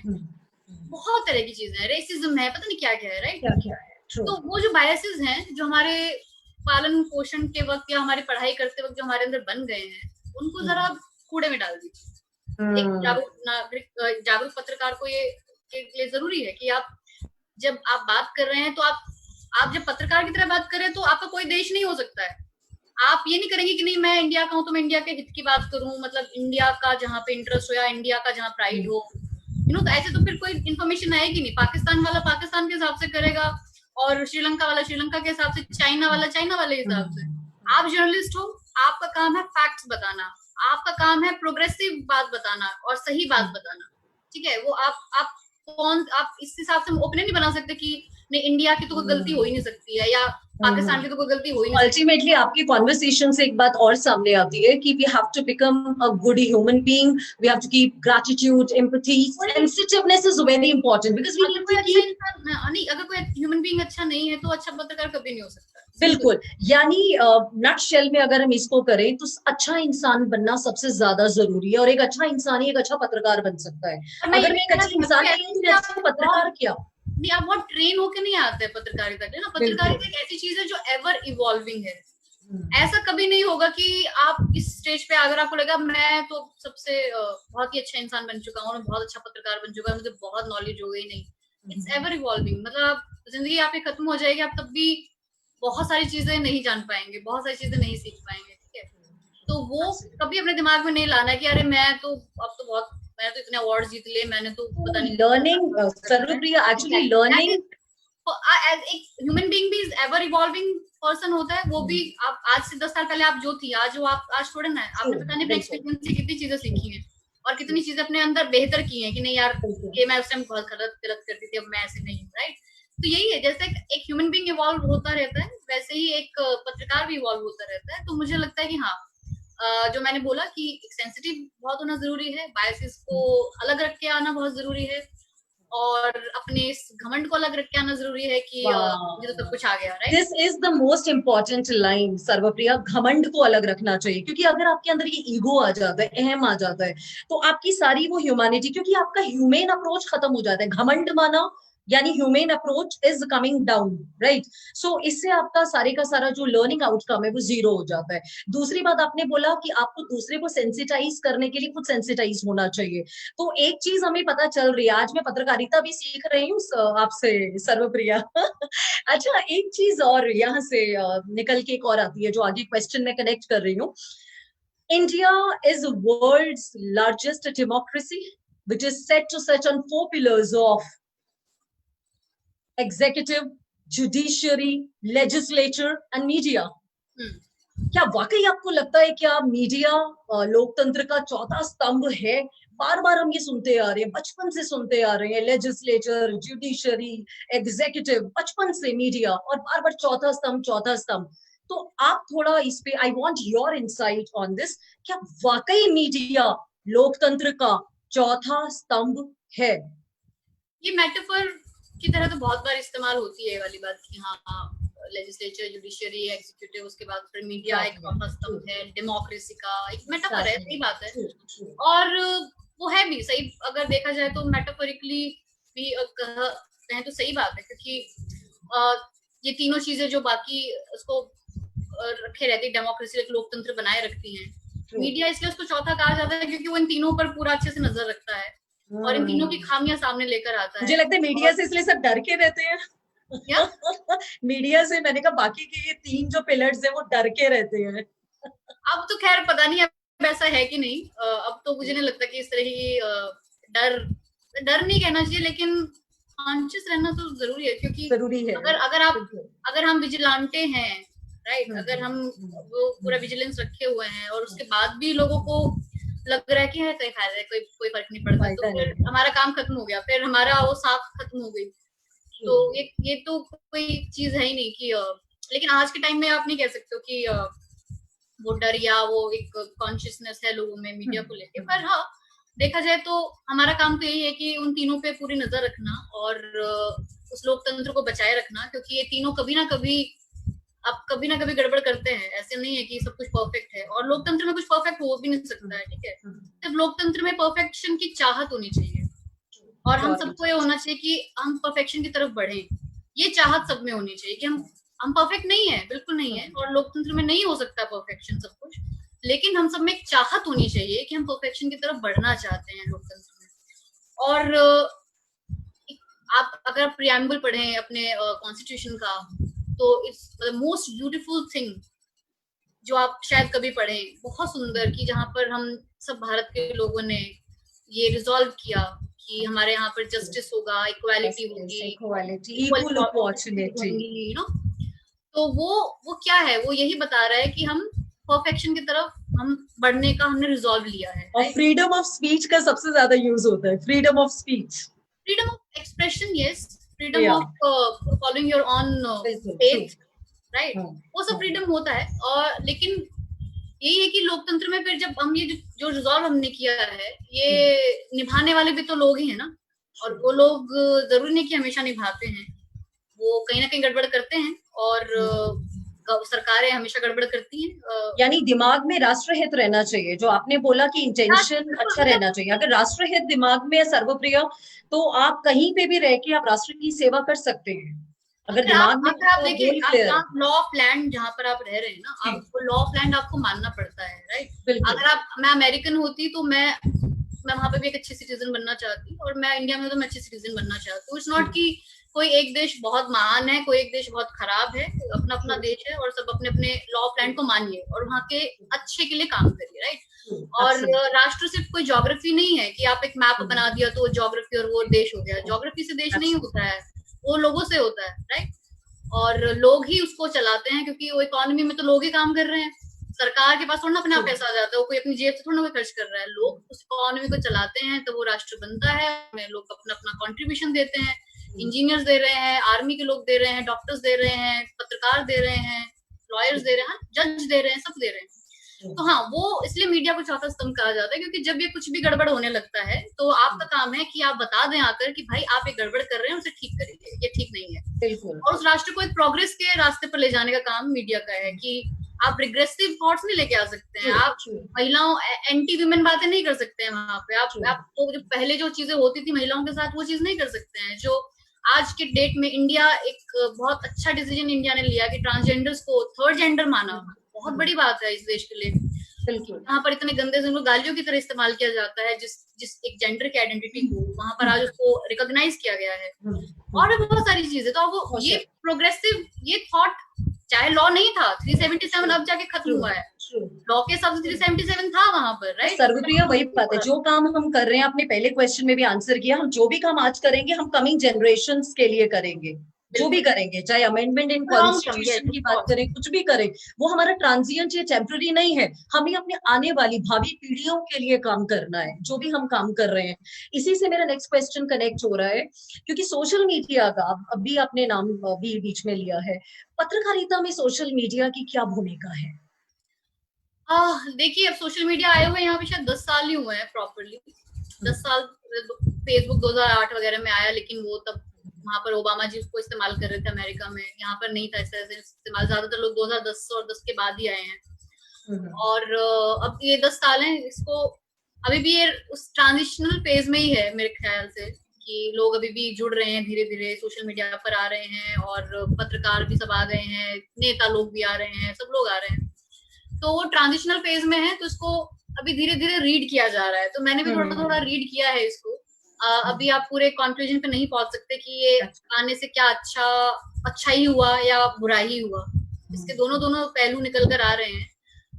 बहुत तरह की चीजें हैं, रेसिज्म है, पता नहीं क्या क्या है, राइट। क्या है। तो वो जो बायसेस हैं जो हमारे पालन पोषण के वक्त या हमारी पढ़ाई करते वक्त जो हमारे अंदर बन गए हैं, उनको जरा कूड़े में डाल दीजिए। एक जागरूक पत्रकार को ये जरूरी है कि आप जब आप बात कर रहे हैं तो आप जब पत्रकार की तरह बात करें तो आपका कोई देश नहीं हो सकता है। आप ये नहीं करेंगे कि नहीं मैं इंडिया का हूं तो मैं इंडिया के हित की बात करूं, मतलब इंडिया का जहाँ पे इंटरेस्ट हो या इंडिया का जहाँ प्राइड हो, तो ऐसे तो फिर कोई इन्फॉर्मेशन आएगी नहीं। पाकिस्तान वाला पाकिस्तान के हिसाब से करेगा और श्रीलंका वाला श्रीलंका के हिसाब से, चाइना वाला चाइना वाले हिसाब से। आप जर्नलिस्ट हो, आपका काम है फैक्ट्स बताना, आपका काम है प्रोग्रेसिव बात बताना और सही बात बताना, ठीक है। वो आप इस हिसाब से ओपिनियन नहीं बना सकते कि नहीं इंडिया की तो कोई गलती हो ही नहीं सकती है या पाकिस्तान की तो कोई गलती हो ही नहीं। अल्टीमेटली आपकी कॉन्वर्सेशन से एक बात और सामने आती है कि we have to become a good human being, we have to keep gratitude, empathy, sensitiveness is very important because we need to keep. नहीं, अगर कोई ह्यूमन बीइंग अच्छा नहीं है तो अच्छा पत्रकार कभी नहीं हो सकता। बिल्कुल, यानी नट शेल में अगर हम इसको करें तो अच्छा इंसान बनना सबसे ज्यादा जरूरी है, और एक अच्छा इंसान ही एक अच्छा पत्रकार बन सकता है। और मैं ये अगर भी मैं एक कहना अच्छी चाहूंगी इंसान नहीं हूँ तो कि मैं आप अच्छा बहुत पत्रकार क्या? नहीं, आप बहुत ट्रेन होके नहीं आते हैं पत्रकारिता के ना। बिल्कुल। पत्रकारिता एक ऐसी चीज है जो एवर इवॉल्विंग है। हम्म। ऐसा कभी नहीं होगा कि आप इस स्टेज पे अगर आपको लगा मैं तो सबसे बहुत ही अच्छा इंसान बन चुका हूँ, मैं बहुत अच्छा पत्रकार बन चुका हूँ, मुझे बहुत नॉलेज हो गई, नहीं। इट्स एवर इवॉल्विंग, मतलब आप जिंदगी आपकी खत्म हो जाएगी, आप तब भी बहुत सारी चीजें नहीं जान पाएंगे, बहुत सारी चीजें नहीं सीख पाएंगे, ठीक है। तो वो कभी अपने दिमाग में नहीं लाना है कि अरे मैं तो अब तो बहुत, मैंने तो इतने अवार्ड जीत लिए, मैंने तो पता नहीं लर्निंग, सर्वप्रिया, एक्चुअली लर्निंग। एज एक ह्यूमन बीइंग भी एवर इवॉल्विंग पर्सन होता है वो भी। आप आज से 10 साल पहले आप जो थी, आज वो आप आज थोड़े ना है। आपने पता नहीं अपने बिल्कुल एक्सपीरियंस से कितनी चीजें सीखी हैं और कितनी चीजें अपने अंदर बेहतर की हैं कि नहीं यार, बिल्कुल। ये मैं उस टाइम बहुत गलत गलत करती थी, अब मैं ऐसे नहीं हूँ, राइट। तो यही है, जैसे एक ह्यूमन बीइंग इवॉल्व होता रहता है वैसे ही एक पत्रकार भी इवॉल्व होता रहता है। तो मुझे लगता है कि हाँ, जो मैंने बोला कि सेंसिटिव बहुत होना जरूरी है, बायसेस को अलग रख के आना बहुत जरूरी है, और अपने इस घमंड को अलग रख के आना जरूरी है कि मुझे तो सब कुछ आ गया, right. This is the most important line Sarvapriya, घमंड को अलग रखना चाहिए, क्योंकि अगर आपके अंदर ये ईगो आ जाता है, अहम आ जाता है, तो आपकी सारी वो ह्यूमैनिटी, क्योंकि आपका ह्यूमेन अप्रोच खत्म हो जाता है। घमंड माना यानी human approach is coming down, right. So इससे आपका सारे का सारा जो लर्निंग आउटकम है वो जीरो हो जाता है। दूसरी बात आपने बोला कि आपको दूसरे को सेंसिटाइज करने के लिए खुद सेंसिटाइज होना चाहिए। तो एक चीज हमें पता चल रही है, आज मैं पत्रकारिता भी सीख रही हूँ आपसे सर्वप्रिया। अच्छा, एक चीज और यहाँ से निकल के एक और आती है जो आगे क्वेश्चन में कनेक्ट कर रही हूँ। India is world's largest democracy which is set to such on four pillars of executive, judiciary, legislature and media. क्या वाकई आपको लगता है क्या मीडिया लोकतंत्र का चौथा स्तंभ है? बार बार हम ये सुनते आ रहे हैं, बचपन से सुनते आ रहे हैं, लेजिस्लेचर, जुडिशरी, एग्जीक्यूटिव, बचपन से मीडिया, और बार बार चौथा स्तंभ, चौथा स्तंभ। तो आप थोड़ा इस पे, I want your insight on this, क्या वाकई मीडिया लोकतंत्र का चौथा स्तंभ है? ये मेटाफर की तरह तो बहुत बार इस्तेमाल होती है ये वाली बात कि हाँ, लेजिस्लेचर, जुडिशरी, एग्जीक्यूटिव, उसके बाद फिर मीडिया एक चौथा स्तंभ है, डेमोक्रेसी का एक मेटाफर है, सही बात है। और वो है भी सही, अगर देखा जाए तो मेटाफोरिकली भी कहें तो सही बात है, क्योंकि ये तीनों चीजें जो बाकी उसको रखे रहती, डेमोक्रेसी, लोकतंत्र बनाए रखती हैं, मीडिया इसलिए उसको चौथा कहा जाता है क्योंकि वो इन तीनों पर पूरा अच्छे से नजर रखता है और इन तीनों की खामियां सामने लेकर आता है। मुझे लगता है मीडिया से इसलिए सब डर के रहते हैं। क्या? मीडिया से, मैंने कहा बाकी के ये तीन जो पिलर्स है वो डर के रहते हैं। अब तो खैर पता नहीं अब ऐसा है कि नहीं। अब तो मुझे नहीं लगता कि इस तरह की डर डर नहीं कहना चाहिए, लेकिन कॉन्शियस रहना तो जरूरी है, क्योंकि जरूरी है। अगर हम विजिलेंटे हैं, राइट, अगर हम वो पूरा विजिलेंस रखे हुए हैं और उसके बाद भी लोगों को लग रहा है कि है कोई फायदा है, कोई फर्क नहीं पड़ता, तो फिर हमारा काम खत्म हो गया, फिर हमारा वो साख खत्म हो गई। तो ये तो कोई चीज है ही नहीं कि लेकिन आज के टाइम में आप नहीं कह सकते हो कि वो डर या वो एक कॉन्शियसनेस है लोगों में मीडिया को लेके। पर हाँ, देखा जाए तो हमारा काम तो यही है कि उन तीनों पे पूरी नजर रखना और उस लोकतंत्र को बचाए रखना, क्योंकि ये तीनों कभी ना कभी गड़बड़ करते हैं। ऐसे नहीं है कि सब कुछ परफेक्ट है, और लोकतंत्र में कुछ परफेक्ट हो भी नहीं सकता है, ठीक है। सिर्फ लोकतंत्र में परफेक्शन की चाहत होनी चाहिए, और हम सबको ये होना चाहिए कि हम परफेक्शन की तरफ बढ़े। ये चाहत सब में होनी चाहिए कि हम परफेक्ट नहीं है, बिल्कुल नहीं है, और लोकतंत्र में नहीं हो सकता परफेक्शन सब कुछ, लेकिन हम सब में एक चाहत होनी चाहिए कि हम परफेक्शन की तरफ बढ़ना चाहते हैं लोकतंत्र में। और आप अगर प्रियम्बल पढ़ें अपने कॉन्स्टिट्यूशन का, तो it's the most beautiful thing जो आप शायद कभी पढ़े, बहुत सुंदर, कि जहाँ पर हम सब भारत के लोगों ने ये रिजॉल्व किया कि हमारे यहाँ पर जस्टिस होगा, इक्वालिटी होगी, इक्वल अपॉर्चुनिटी, यू नो। तो वो क्या है, वो यही बता रहा है कि हम परफेक्शन की तरफ हम बढ़ने का हमने रिजॉल्व लिया है। और फ्रीडम ऑफ स्पीच का सबसे ज्यादा यूज होता है, freedom of speech, freedom of expression, yes, freedom of following your on faith, right, वो सब फ्रीडम होता है। और लेकिन यही है कि लोकतंत्र में फिर जब हम ये जो रिजॉल्व हमने किया है, ये निभाने वाले भी तो लोग ही है ना, और वो लोग जरूरी नहीं कि हमेशा निभाते हैं, वो कहीं ना कहीं गड़बड़ करते हैं। और सरकारें हमेशा गड़बड़ करती हैं। यानी दिमाग में राष्ट्रहित रहना चाहिए, जो आपने बोला कि इंटेंशन अच्छा रहना चाहिए। अगर राष्ट्रहित दिमाग में है सर्वप्रिय, तो आप कहीं पे भी रह के आप राष्ट्र की सेवा कर सकते हैं, अगर दिमाग में अगर आप देखिए, गोल आप क्लियर है। जहाँ लॉ ऑफ लैंड जहाँ पर आप रह रहे हैं ना, जी आपको लॉ ऑफ लैंड आपको मानना पड़ता है, राइट? बिल्कुल। अगर मैं अमेरिकन होती तो मैं वहां पे भी एक अच्छी सिटीजन बनना चाहती, और मैं इंडिया में तो मैं अच्छी सिटीजन बनना चाहती हूँ। इट्स नॉट कि कोई एक देश बहुत महान है, कोई एक देश बहुत खराब है, अपना अपना देश है, और सब अपने अपने लॉ ऑफ लैंड को मानिए और वहाँ के अच्छे के लिए काम करिए, राइट? और राष्ट्र सिर्फ कोई ज्योग्राफी नहीं है कि आप एक मैप बना दिया तो ज्योग्राफी और वो देश हो गया। ज्योग्राफी से देश नहीं होता है, वो लोगों से होता है, राइट? और लोग ही उसको चलाते हैं, क्योंकि वो इकोनॉमी में तो लोग ही काम कर रहे हैं। सरकार के पास थोड़ा ना अपना पैसा आ जाता है, वो कोई अपनी जेब से थोड़ा ना कोई खर्च कर रहा है। लोग उस इकोनॉमी को चलाते हैं, तो वो राष्ट्र बनता है, उसमें लोग अपना अपना कंट्रीब्यूशन देते हैं। इंजीनियर्स दे रहे हैं, आर्मी के लोग दे रहे हैं, डॉक्टर्स दे रहे हैं, पत्रकार दे रहे हैं, लॉयर्स दे रहे हैं, जज दे रहे हैं, सब दे रहे हैं। तो हाँ, वो इसलिए मीडिया को चौथा स्तंभ कहा जाता है, क्योंकि जब ये कुछ भी गड़बड़ होने लगता है तो आपका काम है कि आप बता दें आकर कि भाई आप ये गड़बड़ कर रहे हैं, उसे ठीक करिए, ये ठीक नहीं है। बिल्कुल। और उस राष्ट्र को एक प्रोग्रेस के रास्ते पर ले जाने का काम मीडिया का है, कि आप रिग्रेसिव थॉट्स नहीं लेके आ सकते हैं, आप महिलाओं एंटी वुमेन बातें नहीं कर सकते हैं वहां पे। आप तो जो पहले जो चीजें होती थी महिलाओं के साथ, वो चीज नहीं कर सकते हैं। जो आज के डेट में इंडिया एक बहुत अच्छा डिसीजन इंडिया ने लिया कि ट्रांसजेंडर्स को थर्ड जेंडर माना, बहुत बड़ी बात है इस देश के लिए। यहाँ पर इतने गंदे से उनको गालियों की तरह इस्तेमाल किया जाता है, जिस जिस एक जेंडर की आइडेंटिटी को वहां पर आज उसको रिकॉग्नाइज किया गया है, और भी बहुत सारी चीजें। तो वो ये प्रोग्रेसिव ये थॉट, चाहे लॉ नहीं था 377 अब जाके खत्म हुआ है, लॉ के हिसाब से 377 था वहां पर, राइट? सर्वप्रिय वही बात है, जो काम हम कर रहे हैं, आपने पहले क्वेश्चन में भी आंसर किया, हम जो भी काम आज करेंगे हम कमिंग जनरेशंस के लिए करेंगे। जो भी करेंगे, चाहे अमेंडमेंट इन कॉन्स्टिट्यूशन की बात करें, कुछ भी करें, वो हमारा ट्रांजिएंट या टेम्पररी नहीं है। हमें अपने आने वाली भावी पीढ़ियों के लिए काम करना है, जो भी हम काम कर रहे हैं। इसी से मेरा नेक्स्ट क्वेश्चन कनेक्ट हो रहा है, क्योंकि सोशल मीडिया का अभी आपने नाम भी बीच में लिया है, पत्रकारिता में सोशल मीडिया की क्या भूमिका है? देखिए, अब सोशल मीडिया आए हुए यहाँ पे शायद 10 साल ही हुए हैं प्रॉपरली। 10 साल। फेसबुक 2008 वगैरह में आया, लेकिन वो तब वहां पर ओबामा जी उसको इस्तेमाल कर रहे थे अमेरिका में, यहाँ पर नहीं था ऐसे इस्तेमाल। ज्यादातर लोग 2010 और 10 के बाद ही आए हैं। और अब ये 10 साल हैं इसको, अभी भी ये उस ट्रांजिशनल फेज में ही है मेरे ख्याल से, कि लोग अभी भी जुड़ रहे हैं धीरे धीरे, सोशल मीडिया पर आ रहे हैं, और पत्रकार भी सब आ गए हैं, नेता लोग भी आ रहे हैं, सब लोग आ रहे हैं। तो वो ट्रांजिशनल फेज में है, तो इसको अभी धीरे धीरे रीड किया जा रहा है। तो मैंने भी थोड़ा थोड़ा रीड किया है इसको। अभी आप पूरे कंक्लूजन पे नहीं पहुंच सकते कि ये आने से क्या अच्छा ही हुआ या बुरा ही हुआ। इसके दोनों दोनों पहलू निकल कर आ रहे हैं।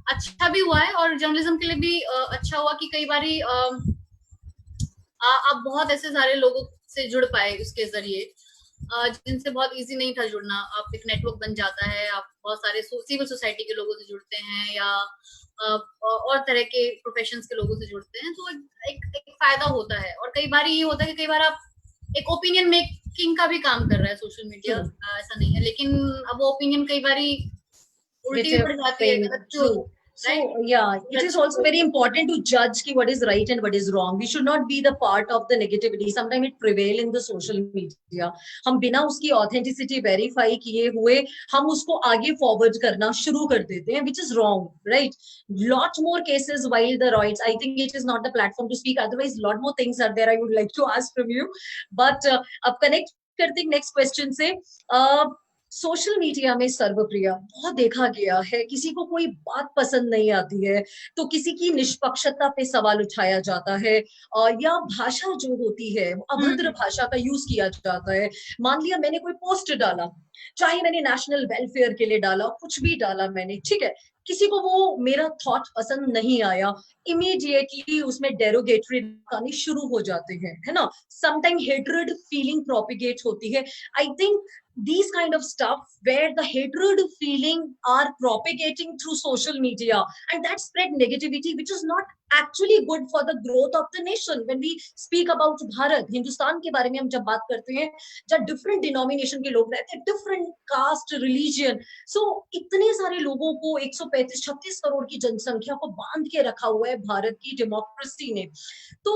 अच्छा भी हुआ है, और जर्नलिज्म के लिए भी अच्छा हुआ कि कई बारी आप बहुत ऐसे सारे लोगों से जुड़ पाए उसके जरिए, जिनसे बहुत इजी नहीं था जुड़ना। आप एक नेटवर्क बन जाता है, आप बहुत सारे सिविल सोसाइटी के लोगों से जुड़ते हैं, या और तरह के प्रोफेशंस के लोगों से जुड़ते हैं, तो एक फायदा होता है। और कई बार ये होता है कि कई बार आप एक ओपिनियन मेकिंग का भी काम कर रहा है सोशल मीडिया, ऐसा नहीं है, लेकिन अब वो ओपिनियन कई बार उल्टी भी पड़ जाती है। So yeah, it is also very important to judge ki what is right and what is wrong. We should not be the part of the negativity. Sometimes it prevail in the social media. हम बिना उसकी authenticity verify किए हुए हम उसको आगे forward करना शुरू कर देते हैं, which is wrong, right? Lot more cases while the rights. I think it is not the platform to speak. Otherwise, lot more things are there I would like to ask from you. But अब connect करते हैं next question से. Social media में सर्वप्रिया बहुत देखा गया है, किसी को कोई बात पसंद नहीं आती है तो किसी की निष्पक्षता पे सवाल उठाया जाता है, या भाषा जो होती है अभद्र भाषा का यूज किया जाता है। मान लिया मैंने कोई पोस्ट डाला, चाहे मैंने नेशनल वेलफेयर के लिए डाला, कुछ भी डाला मैंने, ठीक है, किसी को वो मेरा थॉट पसंद नहीं आया, इमीडिएटली उसमें डेरोगेटरी आने शुरू हो जाते हैं, है ना? समटाइम हेट्रेड फीलिंग प्रोपिगेट होती है। I think these kind of stuff where the hatred feeling are propagating through social media, and that spread negativity which is not actually good for the growth of the nation. When we speak about Bharat, Hindustan के बारे में हम जब बात करते हैं, जब different denomination के लोग रहते हैं, डिफरेंट कास्ट रिलीजन, सो इतने सारे लोगों को 135-36 करोड़ की जनसंख्या को बांध के रखा हुआ है भारत की डेमोक्रेसी ने। तो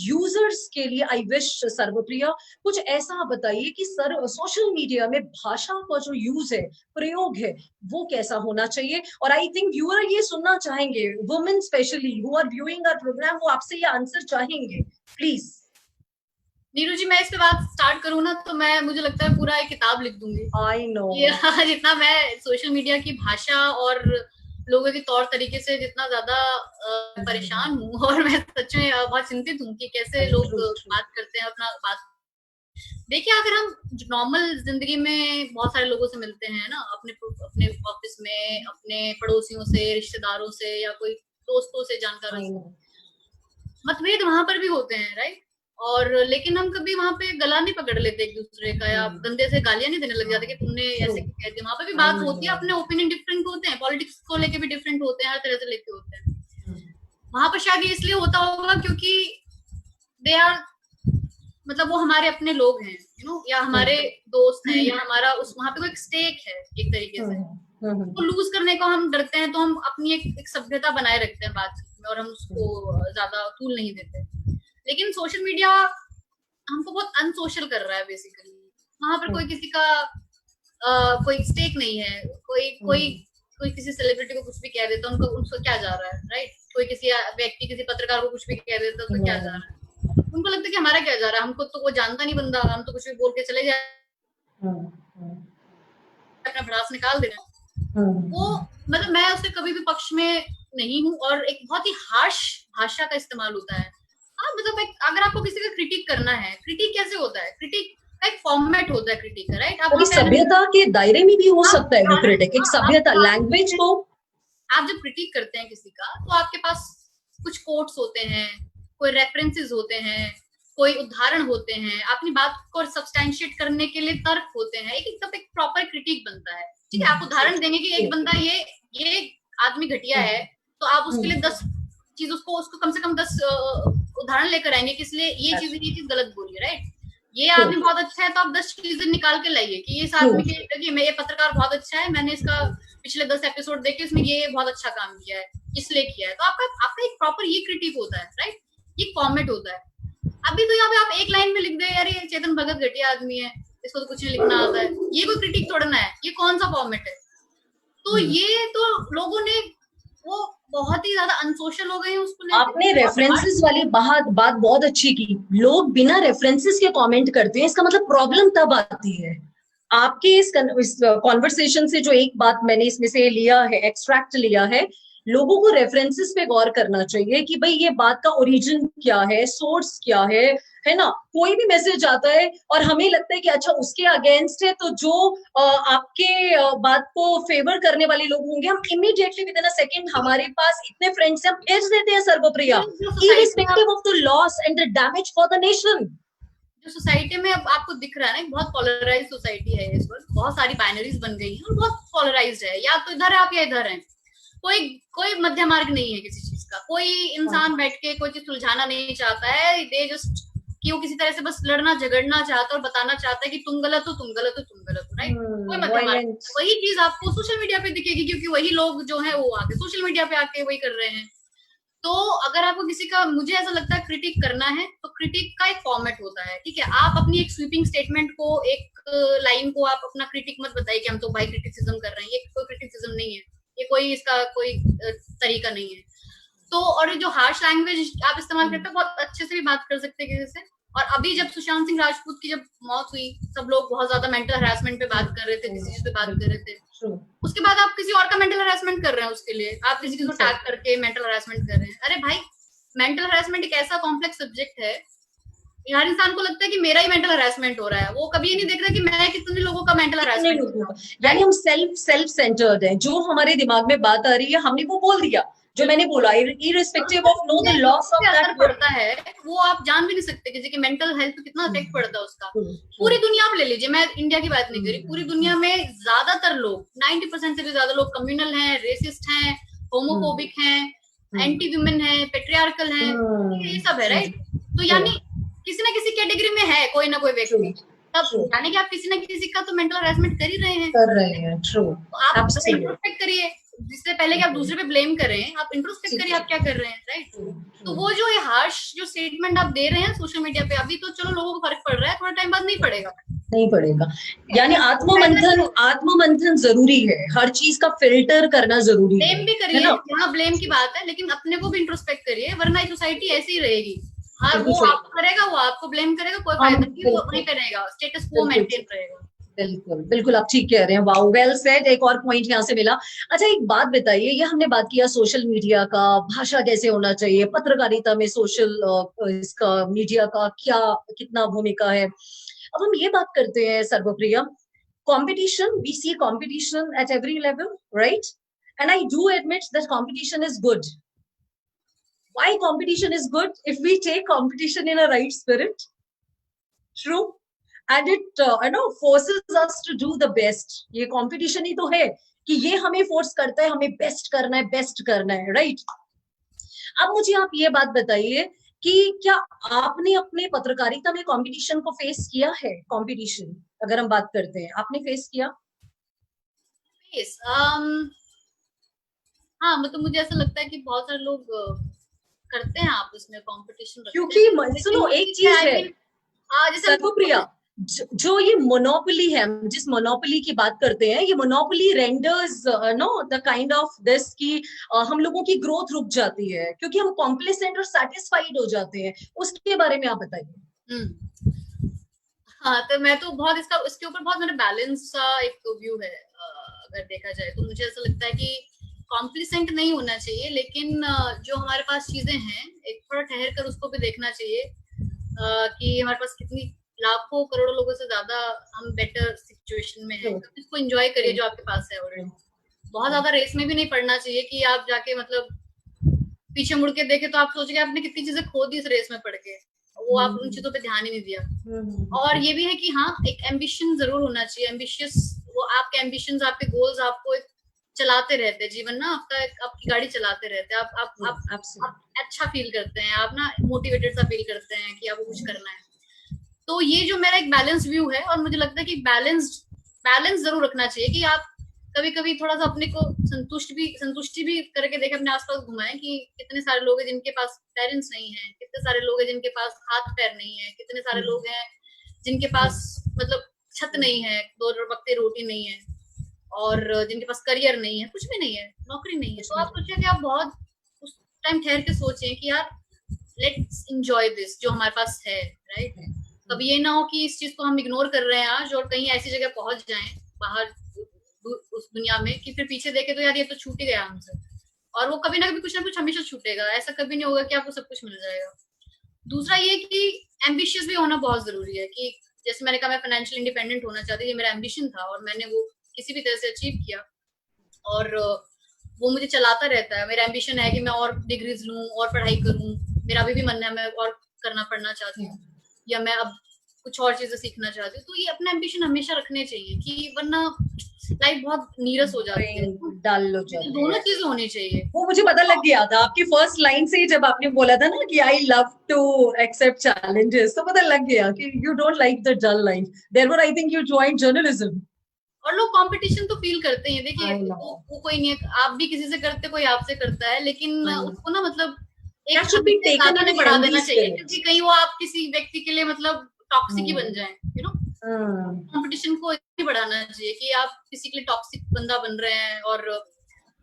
यूजर्स के लिए आई विश सर्वप्रिया कुछ ऐसा बताइए कि सर सोशल मीडिया एटमॉस्फेयर में भाषा का जो यूज है, प्रयोग है, वो कैसा होना चाहिए? और आई थिंक व्यूअर ये सुनना चाहेंगे, women specially who are viewing our programme, वो आपसे ये आंसर चाहेंगे, प्लीज। नीरू जी, मैं इस पे बात स्टार्ट करूँ ना तो मैं, मुझे लगता है पूरा एक किताब लिख दूंगी। आई नो जितना मैं सोशल मीडिया की भाषा और लोगों के तौर तरीके से जितना ज्यादा परेशान हूँ, और मैं सच में बहुत चिंतित हूँ कि कैसे लोग बात करते हैं अपना बात। देखिए, अगर हम नॉर्मल जिंदगी में बहुत सारे लोगों से मिलते हैं ना, अपने अपने ऑफिस में, अपने पड़ोसियों से, रिश्तेदारों से, या कोई दोस्तों से, जानकारों से, मतभेद वहां पर भी होते हैं, राइट? और लेकिन हम कभी वहां पे गला नहीं पकड़ लेते एक दूसरे का, या गंदे से गालियां नहीं देने लग जाते कि तुमने ऐसे कह दिया। वहां पे भी बात होती है, अपने ओपिनियन डिफरेंट होते हैं, पॉलिटिक्स को लेके भी डिफरेंट होते हैं, हर तरह से लेके होते हैं। वहां पर शायद ये इसलिए होता होगा क्योंकि दे आर, मतलब वो हमारे अपने लोग हैं, या हमारे दोस्त हैं, या हमारा उस वहां पे कोई स्टेक है एक तरीके से। तो लूज करने को हम डरते हैं, तो हम अपनी एक सभ्यता बनाए रखते हैं बातचीत में, और हम उसको ज्यादा तूल नहीं देते। लेकिन सोशल मीडिया हमको बहुत अनसोशल कर रहा है बेसिकली। वहां पर कोई किसी का कोई स्टेक नहीं है, कोई कोई कोई किसी सेलिब्रिटी को कुछ भी कह देता है, उनको क्या जा रहा है, राइट? कोई किसी व्यक्ति, किसी पत्रकार को कुछ भी कह देता है, तो क्या जा रहा है? उनको लगता है कि हमारा क्या जा रहा है, हमको तो वो जानता नहीं बंदा, हम तो कुछ भी बोल के चले जाए, अपना भड़ास निकाल देना। वो, मतलब मैं उसके कभी भी पक्ष में नहीं हूँ, और एक बहुत ही हार्श भाषा का इस्तेमाल होता है। हाँ, मतलब अगर आपको किसी का क्रिटिक करना है, क्रिटिक कैसे होता है? क्रिटिक का एक फॉर्मेट होता है क्रिटिक का, राइट? आप सभ्यता के दायरे में भी हो सकता है वो क्रिटिक, एक सभ्यता, लैंग्वेज को आप जब क्रिटिक करते हैं किसी का, तो आपके पास कुछ कोट्स होते हैं, कोई रेफरेंसेस होते हैं, कोई उदाहरण होते हैं, अपनी बात को सब्सटैंशिएट करने के लिए तर्क होते हैं, एक प्रॉपर क्रिटिक बनता है। ठीक है, आप उदाहरण देंगे कि एक बंदा ये आदमी घटिया है, तो आप उसके लिए 10 चीज, उसको कम से कम 10 उदाहरण लेकर आएंगे कि इसलिए ये चीज गलत बोली है, राइट? ये आदमी बहुत अच्छा है, तो आप 10 चीजें निकाल के लाइए कि ये आदमी के, ये पत्रकार बहुत अच्छा है, मैंने इसका पिछले 10 एपिसोड देखे, इसमें ये बहुत अच्छा काम किया है, इसलिए किया है। तो आपका एक प्रॉपर ये क्रिटिक होता है, राइट? ये फॉर्मेट होता है। अभी तो यहाँ पे आप एक लाइन में लिख दे, यार ये चेतन भगत घटिया आदमी है, इसको तो कुछ नहीं लिखना आता है, ये कोई क्रिटिक तोड़ना है? ये कौन सा फॉर्मेट है? तो ये तो लोगों ने, वो बहुत ही ज्यादा अनसोशल हो गए हैं उसको। आपने रेफरेंसेस वाली बात बहुत अच्छी की। लोग बिना रेफरेंसेस के कमेंट करते हैं, इसका मतलब प्रॉब्लम तब आती है। आपके इस कॉन्वर्सेशन से जो एक बात मैंने इसमें से लिया है, एक्सट्रैक्ट लिया है, लोगों को रेफरेंसेस पे गौर करना चाहिए कि भाई ये बात का ओरिजिन क्या है, सोर्स क्या है ना? कोई भी मैसेज आता है और हमें लगता है कि अच्छा उसके अगेंस्ट है, तो जो आपके बात को फेवर करने वाले लोग होंगे, हम immediately within a second, हमारे पास इतने फ्रेंड्स हैं, हम भेज देते हैं Sarvapriya, irrespective of the loss and the damage for the nation. जो सोसाइटी में अब आपको दिख रहा है ना, बहुत पोलराइज सोसाइटी है इस वक्त, बहुत सारी बाइनरीज बन गई हैं और बहुत पोलराइज्ड है, या तो इधर है आप या इधर है, कोई मध्य मार्ग नहीं है किसी चीज का। कोई इंसान बैठ के कोई चीज सुलझाना नहीं चाहता है, दे जस्ट कि वो किसी तरह से बस लड़ना झगड़ना चाहता है और बताना चाहता है कि तुम गलत हो, तुम गलत हो, तुम गलत हो, राइट? कोई मध्य मार्ग। वही चीज आपको सोशल मीडिया पे दिखेगी, क्योंकि वही लोग जो है वो आके सोशल मीडिया पे आके वही कर रहे हैं। तो अगर आपको किसी का, मुझे ऐसा लगता है, क्रिटिक करना है, तो क्रिटिक का एक फॉर्मेट होता है, ठीक है? आप अपनी एक स्वीपिंग स्टेटमेंट को, एक लाइन को आप अपना क्रिटिक मत बताइए कि हम तो भाई क्रिटिसिज्म कर रहे हैं। ये कोई क्रिटिसिज्म नहीं है, ये कोई इसका कोई तरीका नहीं है। तो और जो हार्श लैंग्वेज आप इस्तेमाल करते हैं, बहुत अच्छे से भी बात कर सकते हैं किसी से। और अभी जब सुशांत सिंह राजपूत की जब मौत हुई, सब लोग बहुत ज्यादा मेंटल हरासमेंट पे बात कर रहे थे, किसी चीज पे बात कर रहे थे। उसके बाद आप किसी और का मेंटल हरासमेंट कर रहे हैं, उसके लिए आप किसी को टैग करके मेंटल हरासमेंट कर रहे हैं। अरे भाई, मेंटल हरासमेंट एक ऐसा कॉम्प्लेक्स सब्जेक्ट है, हर इंसान को लगता है कि मेरा ही मेंटल हरासमेंट हो रहा है, वो कभी ये नहीं देख रहा कि मैं कितने लोगों का मेंटल हरासमेंट हो रहा है। यानी हम सेल्फ सेंटर्ड हैं, जो हमारे दिमाग में बात आ रही है हमने वो बोल दिया, जो मैंने बोला, irrespective of know the loss of that पड़ता है, वो आप जान भी नहीं सकते किसी की मेंटल हेल्थ पे कितना इफेक्ट पड़ता है उसका। पूरी दुनिया में ले लीजिए, मैं इंडिया की बात नहीं कर रही, पूरी दुनिया में ज्यादातर लोग, 90% से भी ज्यादा लोग कम्युनल हैं, रेसिस्ट हैं, होमोफोबिक हैं, एंटी वुमेन है, पेट्रियार्कल है, ये सब है, राइट? तो यानी किसी ना किसी कैटेगरी में है कोई ना कोई व्यक्ति, तब यानी कि आप किसी ना किसी का तो मेंटल हरासमेंट कर ही रहे हैं। ट्रू। आप इंट्रोस्पेक्ट करिए, जिससे पहले कि आप दूसरे पे ब्लेम करें, आप इंट्रोस्पेक्ट करिए आप क्या कर रहे हैं, राइट? तो वो जो ये हार्श जो स्टेटमेंट आप दे रहे हैं सोशल मीडिया पे, अभी तो चलो लोगों को फर्क पड़ रहा है, थोड़ा टाइम बाद नहीं पड़ेगा। नहीं पड़ेगा। यानी आत्ममंथन जरूरी है, हर चीज का फिल्टर करना जरूरी ब्लेम भी है करिए ना? जहाँ ब्लेम की बात है, लेकिन अपने को भी इंट्रोस्पेक्ट करिए, वरना ये सोसाइटी ऐसी ही रहेगी। हाँ, बिल्कुल वो सही। आपको करेगा, वो आपको ब्लेम करेगा, कोई हम फायदा नहीं, वो बिल्कुल वहीं पे रहेगा, स्टेटस को बिल्कुल मेंटेन रहेगा। बिल्कुल बिल्कुल आप ठीक कह रहे हैं। Wow, well said. एक और पॉइंट यहाँ से मिला। अच्छा, एक बात बताइए, ये हमने बात किया सोशल मीडिया का, भाषा कैसे होना चाहिए, पत्रकारिता में सोशल इसका मीडिया का क्या कितना भूमिका है। अब हम ये बात करते हैं सर्वप्रिया, competition, we see competition at every level, right? And I do admit that competition is good. Why competition is good? If we take competition in a right spirit, true, and it forces us to do the best. ये competition ही तो है कि ये हमें force करता है, हमें best करना है, right? अब मुझे आप ये बात बताइए कि क्या आपने अपने पत्रकारिता में कंपटीशन को फेस किया है? कंपटीशन अगर हम बात करते हैं, आपने फेस किया? Yes, हाँ, मतलब मुझे ऐसा लगता है कि बहुत सारे लोग करते हैं आपस में कंपटीशन रखते क्योंकि हैं, सुनो, लेकिन एक चीज है जैसे सर्वप्रिया, जो ये मोनोपोली है, जिस मोनोपोली की बात करते हैं, ये monopoly renders know the kind of this की हम लोगों की ग्रोथ रुक जाती है क्योंकि हम कॉम्प्लेसेंट और सेटिस्फाइड हो जाते हैं। उसके बारे में आप बताइए। हाँ, तो मैं तो बहुत इसके ऊपर बहुत मेरा बैलेंस सा एक व्यू है। अगर देखा जाए तो मुझे ऐसा लगता है कि कॉम्प्लिसेंट नहीं होना चाहिए, लेकिन जो हमारे पास चीजें हैं एक थोड़ा ठहर कर उसको भी देखना चाहिए कि हमारे पास कितनी लाखों करोड़ों लोगों से ज्यादा हम बेटर सिचुएशन में हैं। इसको एंजॉय करिए जो आपके पास है ऑलरेडी। बहुत ज्यादा रेस में भी नहीं पड़ना चाहिए कि आप जाके मतलब पीछे मुड़ के देखे तो आप सोचेंगे आपने कितनी चीजें खो दी इस रेस में पड़ के, वो आप उन चीजों पे ध्यान ही नहीं दिया। और ये भी है कि हाँ, एक एम्बिशन जरूर होना चाहिए, एम्बिशियस, वो आपके एम्बिशंस, आपके गोल्स आपको एक चलाते रहते हैं जीवन ना, आपकी गाड़ी चलाते रहते हैं, आप अच्छा फील करते हैं, आप ना मोटिवेटेड सा फील करते हैं कि आपको कुछ करना है। तो ये जो मेरा एक बैलेंस व्यू है, और मुझे लगता है कि बैलेंस जरूर रखना चाहिए कि आप कभी कभी थोड़ा सा अपने को संतुष्टि भी करके देखें, अपने आसपास घुमाएं कि कितने सारे लोग हैं जिनके पास पेरेंट्स नहीं है, कितने सारे लोग हैं जिनके पास हाथ पैर नहीं है, कितने सारे लोग हैं जिनके पास मतलब छत नहीं है, 2 वक्त की रोटी नहीं है, और जिनके पास करियर नहीं है, कुछ भी नहीं है, नौकरी नहीं है। तो आप सोचिए कि आप बहुत उस टाइम ठहर के सोचें कि यार लेट्स एंजॉय दिस जो हमारे पास है, राइट? कभी ये ना हो कि इस चीज को हम इग्नोर कर रहे हैं आज और कहीं ऐसी जगह पहुंच जाएं बाहर उस दुनिया में कि फिर पीछे देखे तो यार ये तो छूट ही गया हमसे। और वो कभी ना कुछ हमेशा छूटेगा, ऐसा कभी नहीं होगा कि आपको सब कुछ मिल जाएगा। दूसरा ये कि एम्बिशियस भी होना बहुत जरूरी है कि जैसे मैंने कहा मैं फाइनेंशियल इंडिपेंडेंट होना चाहती थी, ये मेरा एम्बिशन था और मैंने वो किसी भी तरह से अचीव किया, और वो मुझे चलाता रहता है। मेरा एम्बिशन है कि मैं और डिग्रीज लूं और पढ़ाई करूं, मेरा अभी भी मन है मैं और पढ़ना चाहती हूँ, या मैं अब कुछ और चीजें सीखना चाहती हूँ। तो ये अपना एम्बिशन हमेशा रखने चाहिए कि वरना लाइफ बहुत नीरस हो जाती है, डल हो जाती है। दोनों चीजें होनी चाहिए। वो मुझे पता लग गया था आपकी फर्स्ट लाइन से ही, जब आपने बोला था ना कि I love to accept challenges, तो पता लग गया कि you don't like the dull life. Therefore I think you joined journalism. और लोग कंपटीशन तो फील करते हैं, देखिए वो कोई नहीं है, आप भी किसी से करते, कोई आपसे करता है, लेकिन उसको ना मतलब एक ज्यादा नहीं बढ़ा देना चाहिए, क्योंकि कहीं वो आप किसी व्यक्ति के लिए मतलब टॉक्सिक ही बन जाए, यू नो। कंपटीशन को इतना बढ़ाना चाहिए कि आप किसी के लिए टॉक्सिक बंदा बन रहे हैं और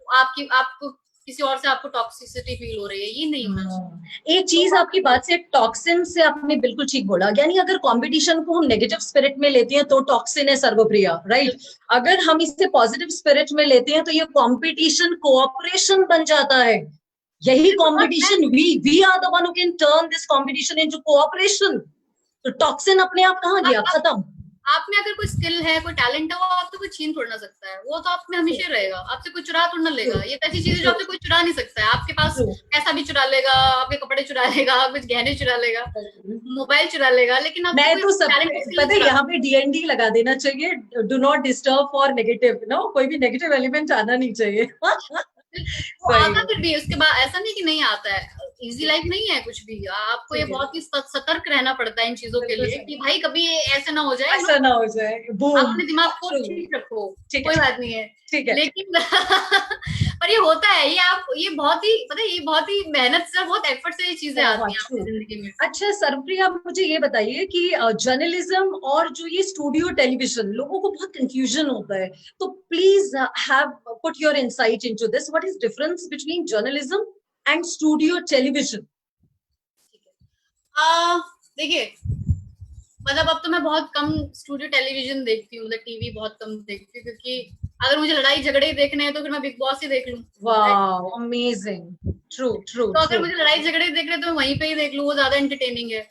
आपको किसी और से आपको टॉक्सिसिटी फील हो रही है, ये नहीं होना चाहिए। एक चीज आपकी बात से, टॉक्सिन से आपने बिल्कुल ठीक बोला, यानी अगर कंपटीशन को हम नेगेटिव स्पिरिट में लेते हैं तो टॉक्सिन है सर्वप्रिया, राइट? अगर हम इसे पॉजिटिव स्पिरिट में लेते हैं तो ये कंपटीशन कोऑपरेशन बन जाता है। यही competition, we are the one who can turn this competition into cooperation. तो टॉक्सिन अपने आप कहाँ गया, खत्म। आप में अगर कोई स्किल है, कोई टैलेंट है, वो आपसे कोई छीन थोड़ा ना सकता है, वो तो आप में हमेशा रहेगा, आपसे कोई चुरा थोड़ा ना लेगा। ये ऐसी चीज है जो आपसे कोई चुरा नहीं सकता है। आपके पास पैसा भी चुरा लेगा, आपके कपड़े चुरा लेगा, कुछ गहने चुरा लेगा, मोबाइल चुरा लेगा, लेकिन मैं तो सब पता है यहाँ पे डीएनडी लगा देना चाहिए, do not disturb for negative, no, कोई भी नेगेटिव एलिमेंट आना नहीं चाहिए। आता फिर भी उसके बाद ऐसा नहीं कि नहीं आता है, इजी लाइफ नहीं है कुछ भी, आपको ये ठीक है, बहुत ही सतर्क रहना पड़ता है इन चीजों के बिल्कुल लिए सही, कि भाई कभी ये ऐसे ना हो जाए, ऐसा ना हो जाए, आप बूम। अपने दिमाग को ट्रू, ठीक रखो, ठीक है, कोई बात नहीं है। ठीक है। लेकिन पर ये होता है, ये बहुत ही पता है, ये बहुत ही मेहनत से, बहुत एफर्ट से ये चीजें आती बहुत हैं ट्रू। आपकी जिंदगी में। अच्छा सर्वप्रिया, आप मुझे ये बताइए कि जर्नलिज्म और जो ये स्टूडियो टेलीविजन, लोगों को बहुत कंफ्यूजन होता है, तो please have put your insight into this, what is difference between journalism and studio television? देखिए, मतलब अब तो मैं बहुत कम स्टूडियो टेलीविजन देखती हूँ, मतलब टीवी बहुत कम देखती हूँ, क्योंकि अगर मुझे लड़ाई झगड़े ही देखने हैं तो फिर मैं बिग बॉस ही देख लूँ। वाओ, अमेजिंग, ट्रू ट्रू तो अगर ट्रू। मुझे लड़ाई झगड़े देखने हैं तो मैं वहीं पे ही देख लूँ, वो ज्यादा एंटरटेनिंग है।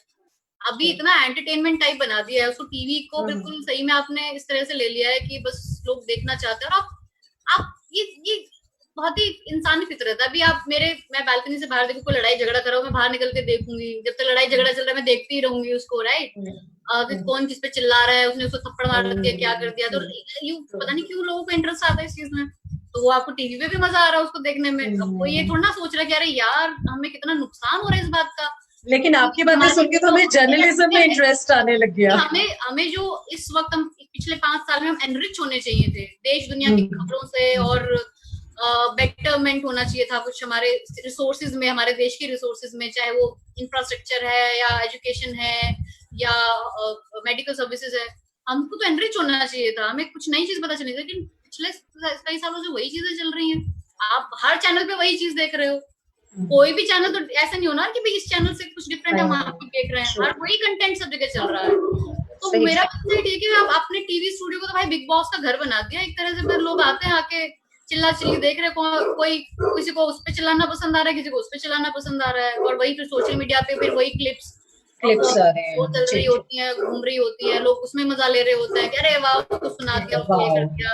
अभी इतना एंटरटेनमेंट टाइप बना दिया है उसको, टीवी को बिल्कुल सही में आपने इस तरह से ले लिया है कि बस लोग देखना चाहते हैं। और आप ये बहुत ही इंसानी फितरत है। अभी आप मैं बालकनी से बाहर देखूं, कोई लड़ाई झगड़ा कर रहा हूँ, मैं बाहर निकल के देखूंगी, जब तक लड़ाई झगड़ा चल रहा है मैं देखती ही रहूंगी उसको, राइट। कौन किस पे चिल्ला रहा है, उसने उसको थप्पड़ मार दिया, क्या कर दिया, तो यू पता नहीं क्यों लोगों को इंटरेस्ट आता है इस चीज में। तो वो आपको टीवी पे भी मजा आ रहा है उसको देखने में। अब वो ये थोड़ा ना सोच रहा है कि अरे यार हमें कितना नुकसान हो रहा है इस बात का। लेकिन आपकी बातें सुन के तो हमें जर्नलिज्म में इंटरेस्ट आने लग गया। हमें हमें जो इस वक्त हम पिछले 5 साल में हम एनरिच होने चाहिए थे देश दुनिया की खबरों से, और बेटरमेंट होना चाहिए था कुछ हमारे रिसोर्सेज में, हमारे देश के रिसोर्सेज में, चाहे वो इंफ्रास्ट्रक्चर है या एजुकेशन है या मेडिकल सर्विसेज है। हमको तो एनरिच होना चाहिए था, हमें कुछ नई चीज पता चली, लेकिन पिछले कई सालों से वही चीजें चल रही हैं। आप हर चैनल पे वही चीज देख रहे हो। कोई भी चैनल तो ऐसा नहीं होना कि भाई इस चैनल से कुछ डिफरेंट हम आप देख रहे हैं, हर वही कंटेंट सब जगह चल रहा है। तो मेरा मतलब ठीक है, आप अपने टीवी स्टूडियो को तो भाई बिग बॉस का घर बना दिया एक तरह से। फिर लोग आते हैं आके चिल्ला चिल्ली देख रहे, कोई किसी को उस पर चिल्लाना पसंद आ रहा है, किसी को उस पर चिल्लाना पसंद आ रहा है, और वही फिर सोशल मीडिया पे फिर वही क्लिप्स आ रहे वो चल रही हैं, होती है, घूम रही होती है, लोग उसमें मजा ले रहे होते हैं कि अरे वाह उसको सुना दिया, उसको ये कर दिया।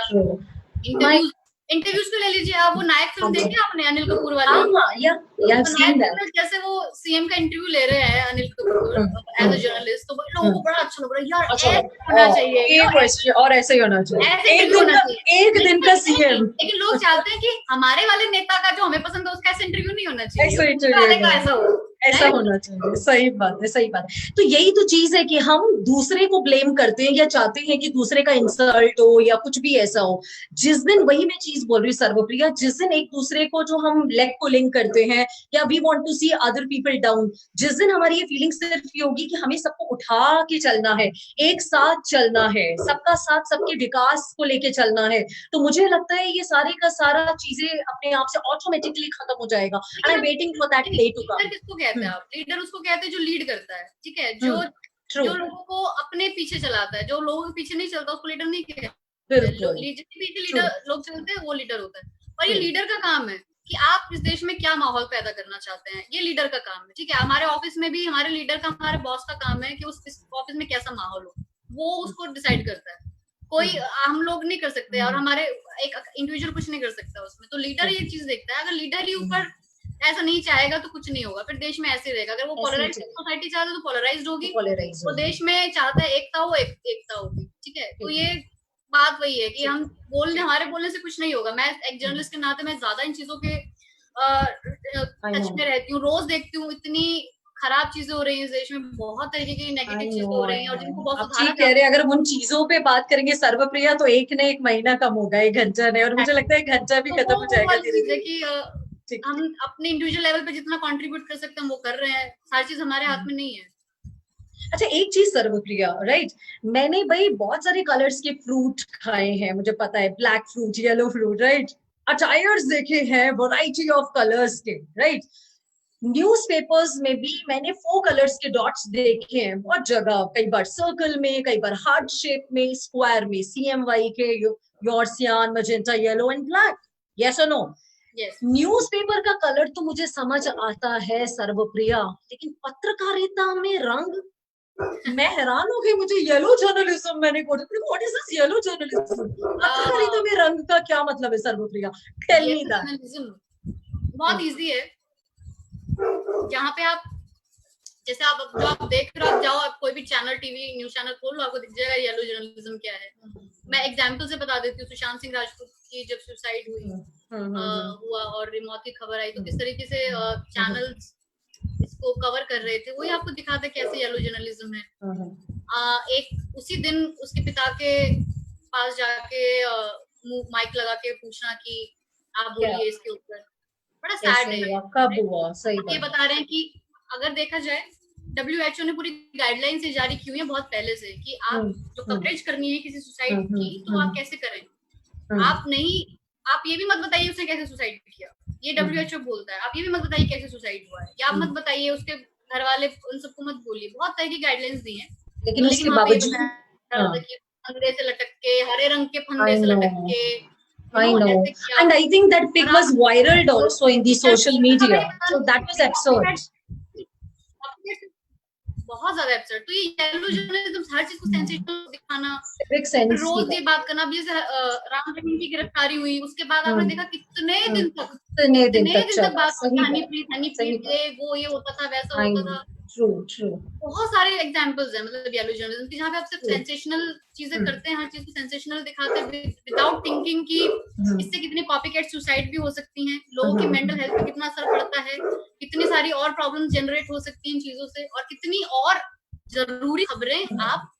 इंटरव्यूज इंटरव्यूज को ले लीजिए आप, वो नायक फिल्म देखी आपने अनिल कपूर वाली? तो नायक फिल्म में जैसे वो सीएम का इंटरव्यू ले रहे हैं Anil Kapoor as a journalist, तो लोगों को बड़ा अच्छा लग रहा है यार, ऐसे होना चाहिए, और ऐसे ही होना चाहिए, ऐसे इंटरव्यू होना चाहिए। एक दिन का सीएम। लेकिन लोग चाहते हैं कि हमारे वाले नेता का जो हमें पसंद है उसका ऐसे इंटरव्यू नहीं होना चाहिए, ऐसा दूसरे वाले का ऐसा हो, ऐसा होना चाहिए। सही बात है, सही बात है। तो यही तो चीज है कि हम दूसरे को ब्लेम करते हैं या चाहते हैं कि दूसरे का इंसल्ट हो या कुछ भी ऐसा हो। जिस दिन, वही मैं चीज बोल रही हूँ सर्वप्रिया, जिस दिन एक दूसरे को जो हम लेग पुलिंग करते हैं या we want to see other people down, जिस दिन हमारी ये फीलिंग सिर्फ ये होगी कि हमें सबको उठा के चलना है, एक साथ चलना है, सबका साथ सबके विकास को लेके चलना है, तो मुझे लगता है ये सारे का सारा चीजें अपने आप से ऑटोमेटिकली खत्म हो जाएगा। And I am waiting for that day to come. Leader किसको कहते हैं आप? लीडर उसको कहते हैं जो लीड करता है, ठीक है, जो लोगों को अपने पीछे चलाता है। जो लोगों के पीछे नहीं चलता उसको लीडर नहीं कहते। जिसके पीछे लीडर लोग चलते हैं वो लीडर होता है। और ये लीडर का काम है कि आप इस देश में क्या माहौल पैदा करना चाहते हैं, ये लीडर का काम है, ठीक है। हमारे ऑफिस में भी हमारे लीडर का, हमारे बॉस का काम है कि उस ऑफिस में कैसा माहौल हो, वो उसको डिसाइड करता है। कोई हम लोग नहीं कर सकते, और हमारे एक इंडिविजुअल कुछ नहीं कर सकता उसमें। तो लीडर ये चीज देखता है, अगर लीडर ही ऊपर ऐसा नहीं चाहेगा तो कुछ नहीं होगा, फिर देश में ऐसे रहेगा। अगर वो पोलराइज्ड सोसाइटी चाहता है तो पोलराइज्ड होगी, वो देश में चाहता है एकता हो, एकता होगी, ठीक है। तो ये बात वही है कि हम हमारे बोलने से कुछ नहीं होगा। मैं एक जर्नलिस्ट के नाते मैं ज्यादा इन चीजों के टच में रहती हूँ, रोज देखती हूँ, इतनी खराब चीजें हो रही है इस देश में, बहुत तरीके की नेगेटिव चीजें हो रही हैं, और जिनको बहुत सुधारा कह रहे हैं। अगर हम उन चीजों पे बात करेंगे सर्वप्रिया, तो एक न एक महीना कम होगा, एक घंटा नहीं, और मुझे लगता है एक घंटा भी खत्म हो जाएगा धीरे-धीरे कि हम अपने इंडिविजुअल लेवल पे जितना कंट्रीब्यूट कर सकते हैं वो कर रहे हैं, सारी चीज हमारे हाथ में नहीं है। अच्छा एक चीज सर्वप्रिया, राइट, मैंने भाई बहुत सारे कलर्स के फ्रूट खाए हैं, मुझे पता है, black fruit, yellow fruit, right, attires देखे हैं वैरायटी ऑफ कलर्स के, राइट, न्यूज़पेपर्स में भी मैंने 4 कलर्स के डॉट्स देखे हैं बहुत जगह, कई बार सर्कल में, कई बार हार्ट शेप में, स्क्वायर में, CMY के, योर सियान, magenta, yellow and black, yes और नो? न्यूज़पेपर का कलर तो मुझे समझ आता है सर्वप्रिया, लेकिन पत्रकारिता में रंग, मैं हैरान हो गई, मुझे येलो जर्नलिज्म, मैंने what is this yellow journalism, पत्रकारिता में रंग का क्या मतलब है सर्वप्रिया? Tell me that. बहुत इजी है, जहाँ पे आप जैसे आप जो आप देख रहे हो, आप जाओ, आप कोई भी चैनल, टीवी न्यूज चैनल खोल लो, आपको दिख जाएगा येलो जर्नलिज्म क्या है। मैं एग्जांपल से बता देती हूँ, सुशांत सिंह राजपूत की जब सुसाइड हुआ और रिमौत की खबर आई, तो किस तरीके से चैनल्स को कवर कर रहे थे, वही आपको दिखाता है कैसे येलो जर्नलिज्म है। एक उसी दिन उसके पिता के पास जाके माइक लगा के पूछना कि आप बोलिए इसके ऊपर, बड़ा सैड है। कब हुआ? सही ये बता रहे हैं कि अगर देखा जाए WHO ने पूरी गाइडलाइन से जारी की हुई है बहुत पहले से कि आप जो कवरेज करनी है किसी सुसाइड की तो आप कैसे करें। आप नहीं, आप ये भी मत बताइए उसने कैसे सुसाइड किया, ये WHO बोलता है। आप ये भी मत बताइए कैसे सुसाइड हुआ है, या आप मत बताइए उसके घर वाले, उन सबको मत बोलिए। बहुत तरह की गाइडलाइंस दी है, लेकिन उसके बावजूद फंदे से लटक के, हरे रंग के फंदे से लटक के, I know, and I think that pic was viral also in the social media, so that was absurd. बहुत ज्यादा एब्सर्ड। तो ये येलो जर्नलिज्म, हर चीज को सेंसेशनल दिखाना, रोज ये बात करना। जैसे राम रहीम की गिरफ्तारी हुई, उसके बाद आपने देखा कितने दिन तक बात, हनीप्रीत वो ये होता था, वैसा होता था। ट्रू बहुत सारे एग्जांपल्स हैं मतलब येलो जर्नलिज्म की, जहाँ पे आप सिर्फ सेंसेशनल चीजें करते हैं, हर चीज को सेंसेशनल दिखाते हैं विदाउट थिंकिंग कि इससे कितनी कॉपीकैट सुसाइड भी हो सकती हैं, लोगों की मेंटल हेल्थ पे कितना असर पड़ता है, कितनी सारी और प्रॉब्लम्स जनरेट हो सकती हैं इन चीजों से, और कितनी और जरूरी खबरें आप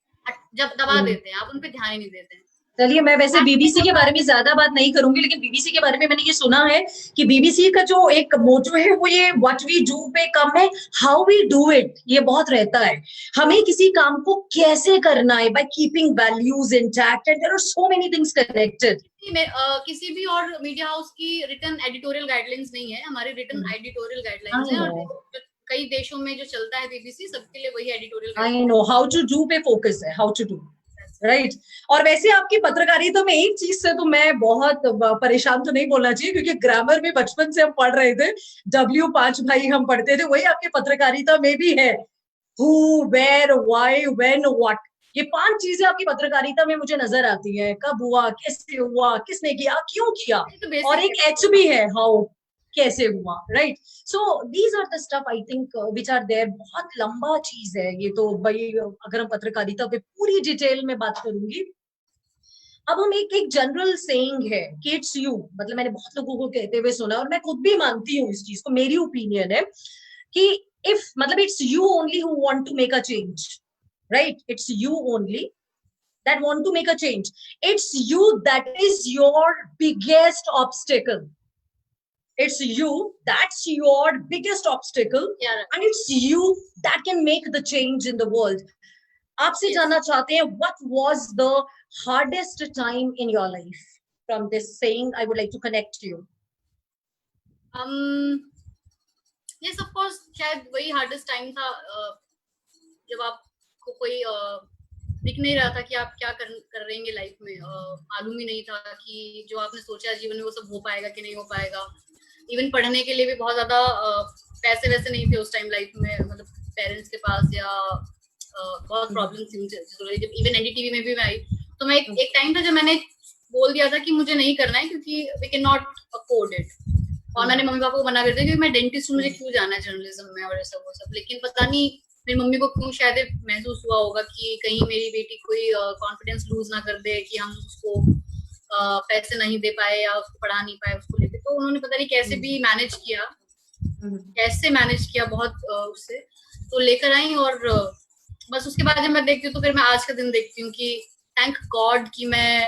जब दबा देते हैं, आप उन पे ध्यान ही नहीं देते हैं। चलिए, मैं वैसे बीबीसी के बारे में ज्यादा बात नहीं करूंगी, लेकिन बीबीसी के बारे में मैंने ये सुना है कि बीबीसी का जो एक मोटो है वो ये व्हाट वी डू पे कम है, हाउ वी डू इट ये बहुत रहता है। हमें किसी काम को कैसे करना है, by keeping values intact, and there are so many things connected. किसी भी और मीडिया हाउस की रिटन एडिटोरियल गाइडलाइंस नहीं है, हमारी रिटन एडिटोरियल गाइडलाइंस है, और कई देशों में जो चलता है बीबीसी, सबके लिए वही editorial. I know, how to do pay focus है, हाउ टू डू राइट। और वैसे आपकी पत्रकारिता में एक चीज से तो मैं बहुत परेशान तो नहीं बोलना चाहिए, क्योंकि ग्रामर में बचपन से हम पढ़ रहे थे, W 5 भाई हम पढ़ते थे, वही आपकी पत्रकारिता में भी है, who, where, why, when, what. ये 5 चीजें आपकी पत्रकारिता में मुझे नजर आती है, कब हुआ, कैसे हुआ, किसने किया, क्यों किया, और एक H भी है, हाउ, कैसे हुआ, right. So these are the stuff I think which are there. बहुत लंबा चीज है ये तो भाई, अगर हम पत्रकारिता पे पूरी डिटेल में बात करूंगी। अब हम एक जनरल सेइंग है कि इट्स यू, मतलब मैंने बहुत लोगों को कहते हुए सुना, और मैं खुद भी मानती हूँ इस चीज को, मेरी ओपिनियन है कि इफ मतलब it's you only who want to make a change, right, it's you only that want to make a change. It's you that is your biggest obstacle. It's you, that's your biggest obstacle. Yeah. And it's you that can make the change in the world. आपसे जानना चाहते हैं, what was the hardest time in your life? From this saying, I would like to connect to you. Yes, of course, शायद वही hardest time था जब आपको कोई दिख नहीं रहा था कि आप क्या कर रहेंगे लाइफ में, मालूम ही नहीं था कि जो आपने सोचा जीवन में वो सब हो पाएगा कि नहीं हो पाएगा। इवन पढ़ने के लिए भी बहुत ज्यादा पैसे वैसे नहीं थे उस टाइम लाइफ में, मतलब पेरेंट्स के पास, या बहुत प्रॉब्लम थी मुझे। जब इवन NDTV में भी मैं आई तो मैं एक टाइम था जब मैंने बोल दिया था कि मुझे नहीं करना है क्योंकि we can not afford it, और मैंने मम्मी पापा को मना कर दिया क्योंकि मैं डेंटिस्ट हूँ, मुझे क्यों जाना है जर्नलिज्म में और ऐसा वो सब। लेकिन पता नहीं मेरी मम्मी को क्यों शायद महसूस हुआ होगा कि कहीं मेरी बेटी कोई कॉन्फिडेंस लूज ना कर दे कि हम उसको पैसे नहीं दे पाए या उसको पढ़ा नहीं पाए उसको लेके। तो उन्होंने पता नहीं कैसे भी मैनेज किया बहुत उससे तो लेकर आई। और बस उसके बाद जब मैं देखती हूँ तो फिर मैं आज का दिन देखती हूँ कि थैंक गॉड कि मैं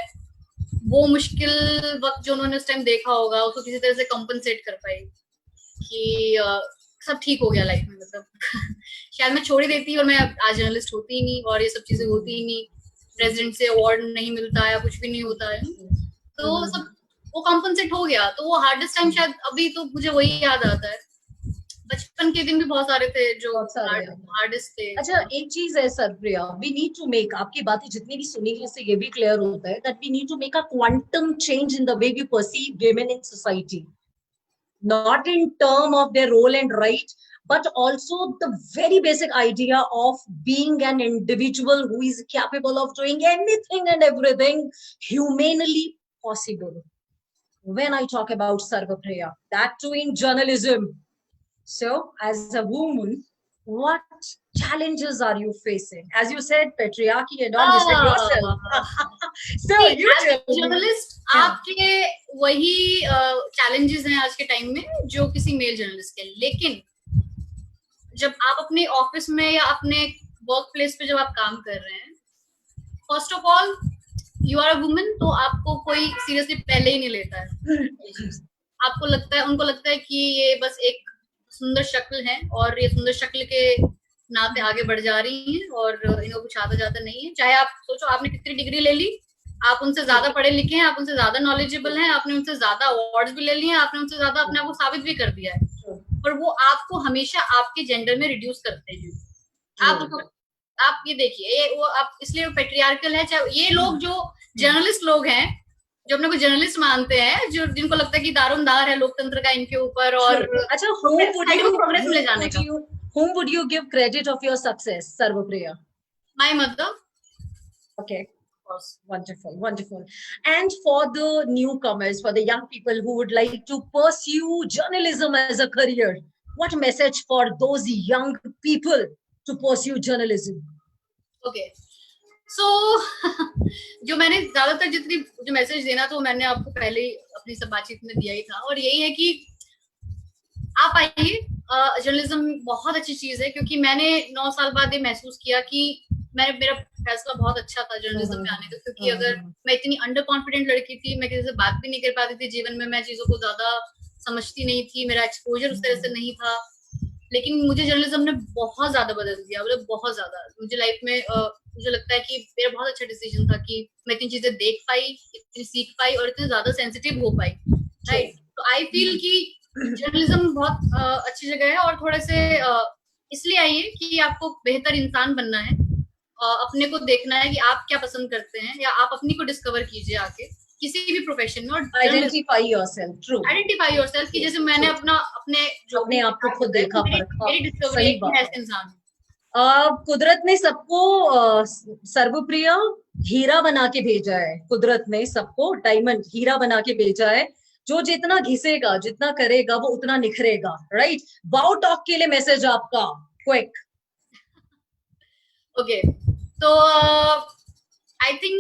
वो मुश्किल वक्त जो उन्होंने उस टाइम देखा होगा उसको किसी तरह से कंपनसेट कर पाई कि सब ठीक हो गया लाइफ में। मतलब शायद मैं छोड़ ही देती और मैं आज जर्नलिस्ट होती ही नहीं और ये सब चीजें होती ही नहीं, प्रेसिडेंट से अवार्ड नहीं मिलता है, कुछ भी नहीं होता है, तो सब वो कंपनसेट हो गया। तो वो हार्डेस्ट टाइम शायद अभी तो मुझे वही याद आता है। बचपन के दिन भी बहुत सारे थे जो हार्डेस्ट थे। अच्छा, एक चीज है सरप्रिया, वी नीड टू मेक, आपकी बातें जितनी भी सुनी है इससे ये भी क्लियर होता है that we need to make a quantum change in the way we perceive women in society, not in term of their role and right, but also the very basic idea of being an individual who is capable of doing anything and everything humanly possible. When I talk about Sarvapriya, that too in journalism. So, as a woman, what challenges are you facing? As you said, patriarchy and all, you said yourself. So, you journalist, आपके वही challenges हैं आज के time में जो किसी mail journalist के। लेकिन जब आप अपने ऑफिस में या अपने वर्क प्लेस पे जब आप काम कर रहे हैं, first of all you are a woman, तो आपको कोई सीरियसली पहले ही नहीं लेता है। आपको लगता है, उनको लगता है कि ये बस एक सुंदर शक्ल है और ये सुंदर शक्ल के नाते आगे बढ़ जा रही हैं और इनको कुछ आता जाता नहीं है। चाहे आप सोचो आपने कितनी डिग्री ले ली, आप उनसे ज्यादा पढ़े लिखे हैं, आप उनसे ज्यादा नॉलेजेबल हैं, आपने उनसे ज्यादा अवार्ड्स भी ले लिए हैं, आपने उनसे ज्यादा अपने आप को साबित भी कर दिया है, पर वो आपको हमेशा आपके जेंडर में रिड्यूस करते हैं। आप ये देखिए, ये वो आप इसलिए पेट्रियार्कल है। चाहे ये लोग जो जर्नलिस्ट लोग हैं, जो अपने को जर्नलिस्ट मानते हैं, जो जिनको लगता है कि दारोमदार है लोकतंत्र का इनके ऊपर, और अच्छा, प्रोग्रेस मिले जाने का। whom would you give credit of your success, Sarvapriya? My mother. Okay. Wonderful, wonderful. And for the newcomers, for the young people who would like to pursue journalism as a career, what message for those young people to pursue journalism? Okay. So, जो मैंने ज्यादातर जितनी जो message देना तो मैंने आपको पहले ही अपनी सब बातचीत में दिया ही था, और यही है कि आप आइए। जर्नलिज्म बहुत अच्छी चीज है, क्योंकि मैंने 9 साल बाद ये महसूस किया कि मेरा फैसला बहुत अच्छा था जर्नलिज्म में आने का, क्योंकि अगर मैं इतनी अंडर कॉन्फिडेंट लड़की थी, मैं किसी से बात भी नहीं कर पाती थी जीवन में, मैं चीजों को ज्यादा समझती नहीं थी, मेरा एक्सपोजर उस तरह से नहीं था। लेकिन मुझे जर्नलिज्म ने बहुत ज्यादा बदल दिया, मतलब बहुत ज्यादा। मुझे लाइफ में मुझे लगता है कि मेरा बहुत अच्छा डिसीजन था कि मैं इतनी चीजें देख पाई, इतनी सीख पाई और इतनी ज्यादा सेंसिटिव हो पाई, राइट। तो आई फील कि जर्नलिज्म बहुत अच्छी जगह है, और थोड़े से इसलिए आइए कि आपको बेहतर इंसान बनना है, अपने को देखना है कि आप क्या पसंद करते हैं, या आप अपनी को डिस्कवर कीजिए आके किसी भी प्रोफेशन में, और identify yourself. True, identify yourself कि जैसे मैंने अपने आप को खुद देखा, परखा, मेरी डिस्कवरी है इंसान। कुदरत ने सबको सर्वप्रिय हीरा बना के भेजा है, कुदरत ने सबको डायमंड हीरा बना के भेजा है। जो जितना घिसेगा, जितना करेगा, वो उतना निखरेगा, राइट। वाओ टॉक के लिए मैसेज आपका क्विक। ओके, तो आई थिंक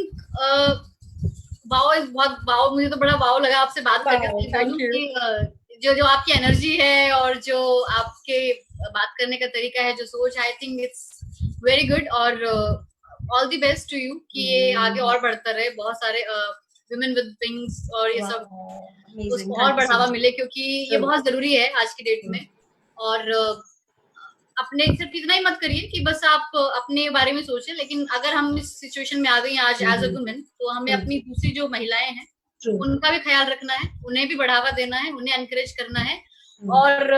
वाओ इज बहुत वाओ, मुझे तो बड़ा वाओ लगा आपसे बात करके। जो आपकी एनर्जी है और जो आपके बात करने का तरीका है, जो सोच, I think it's very good, और all the best to you कि ये आगे और बढ़ता रहे, बहुत सारे वुमेन विद विंग्स और ये सब उसको और बढ़ावा मिले, क्योंकि ये बहुत जरूरी है आज की डेट में। और अपने सिर्फ इतना ही मत करिए कि बस आप अपने बारे में सोचें, लेकिन अगर हम इस सिचुएशन में आ गई आज एज अ वुमेन, तो हमें अपनी दूसरी जो महिलाएं हैं उनका भी ख्याल रखना है, उन्हें भी बढ़ावा देना है, उन्हें एनकरेज करना है। और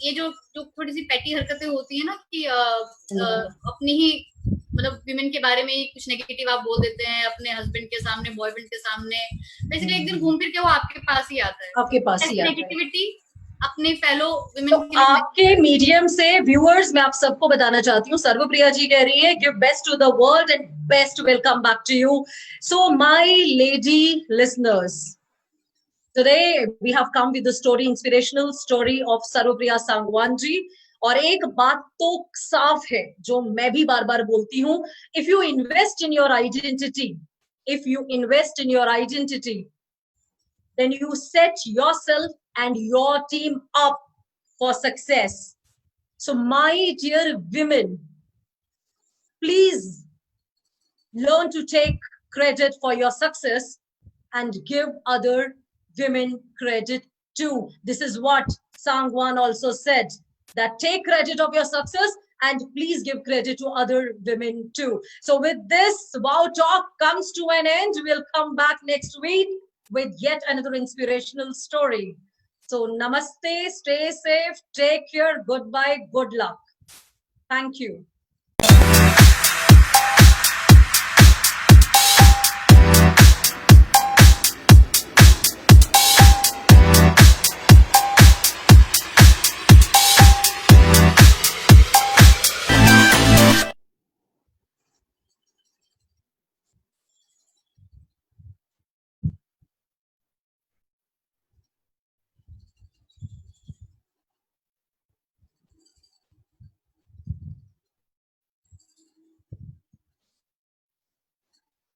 ये जो थोड़ी सी पैटी हरकतें होती है ना कि अपनी ही मतलब विमेन के बारे में ही कुछ नेगेटिव आप बोल देते हैं अपने हस्बैंड के सामने, बॉयफ्रेंड के सामने, बेसिकली एक दिन घूम फिर के वो आपके पास ही आता है, आपके पास ही आता है। नेगेटिविटी अपने फेलो विमेन तो आपके मीडियम से व्यूअर्स, मैं आप सबको बताना चाहती हूँ, सर्वप्रिया जी कह रही है give best to the world and best will come back to you. So my lady listeners, today we have come with the story, inspirational story of Sarvapriya Sangwan ji। और एक बात तो साफ है जो मैं भी बार बार बोलती हूँ, if you invest in your identity, if you invest in your identity, then you set yourself and your team up for success. So my dear women, please learn to take credit for your success and give other women credit too. This is what Sangwan also said, that take credit of your success and please give credit to other women too. So with this, Wow Talk comes to an end. We'll come back next week with yet another inspirational story. So namaste, stay safe, take care, goodbye, good luck. Thank you.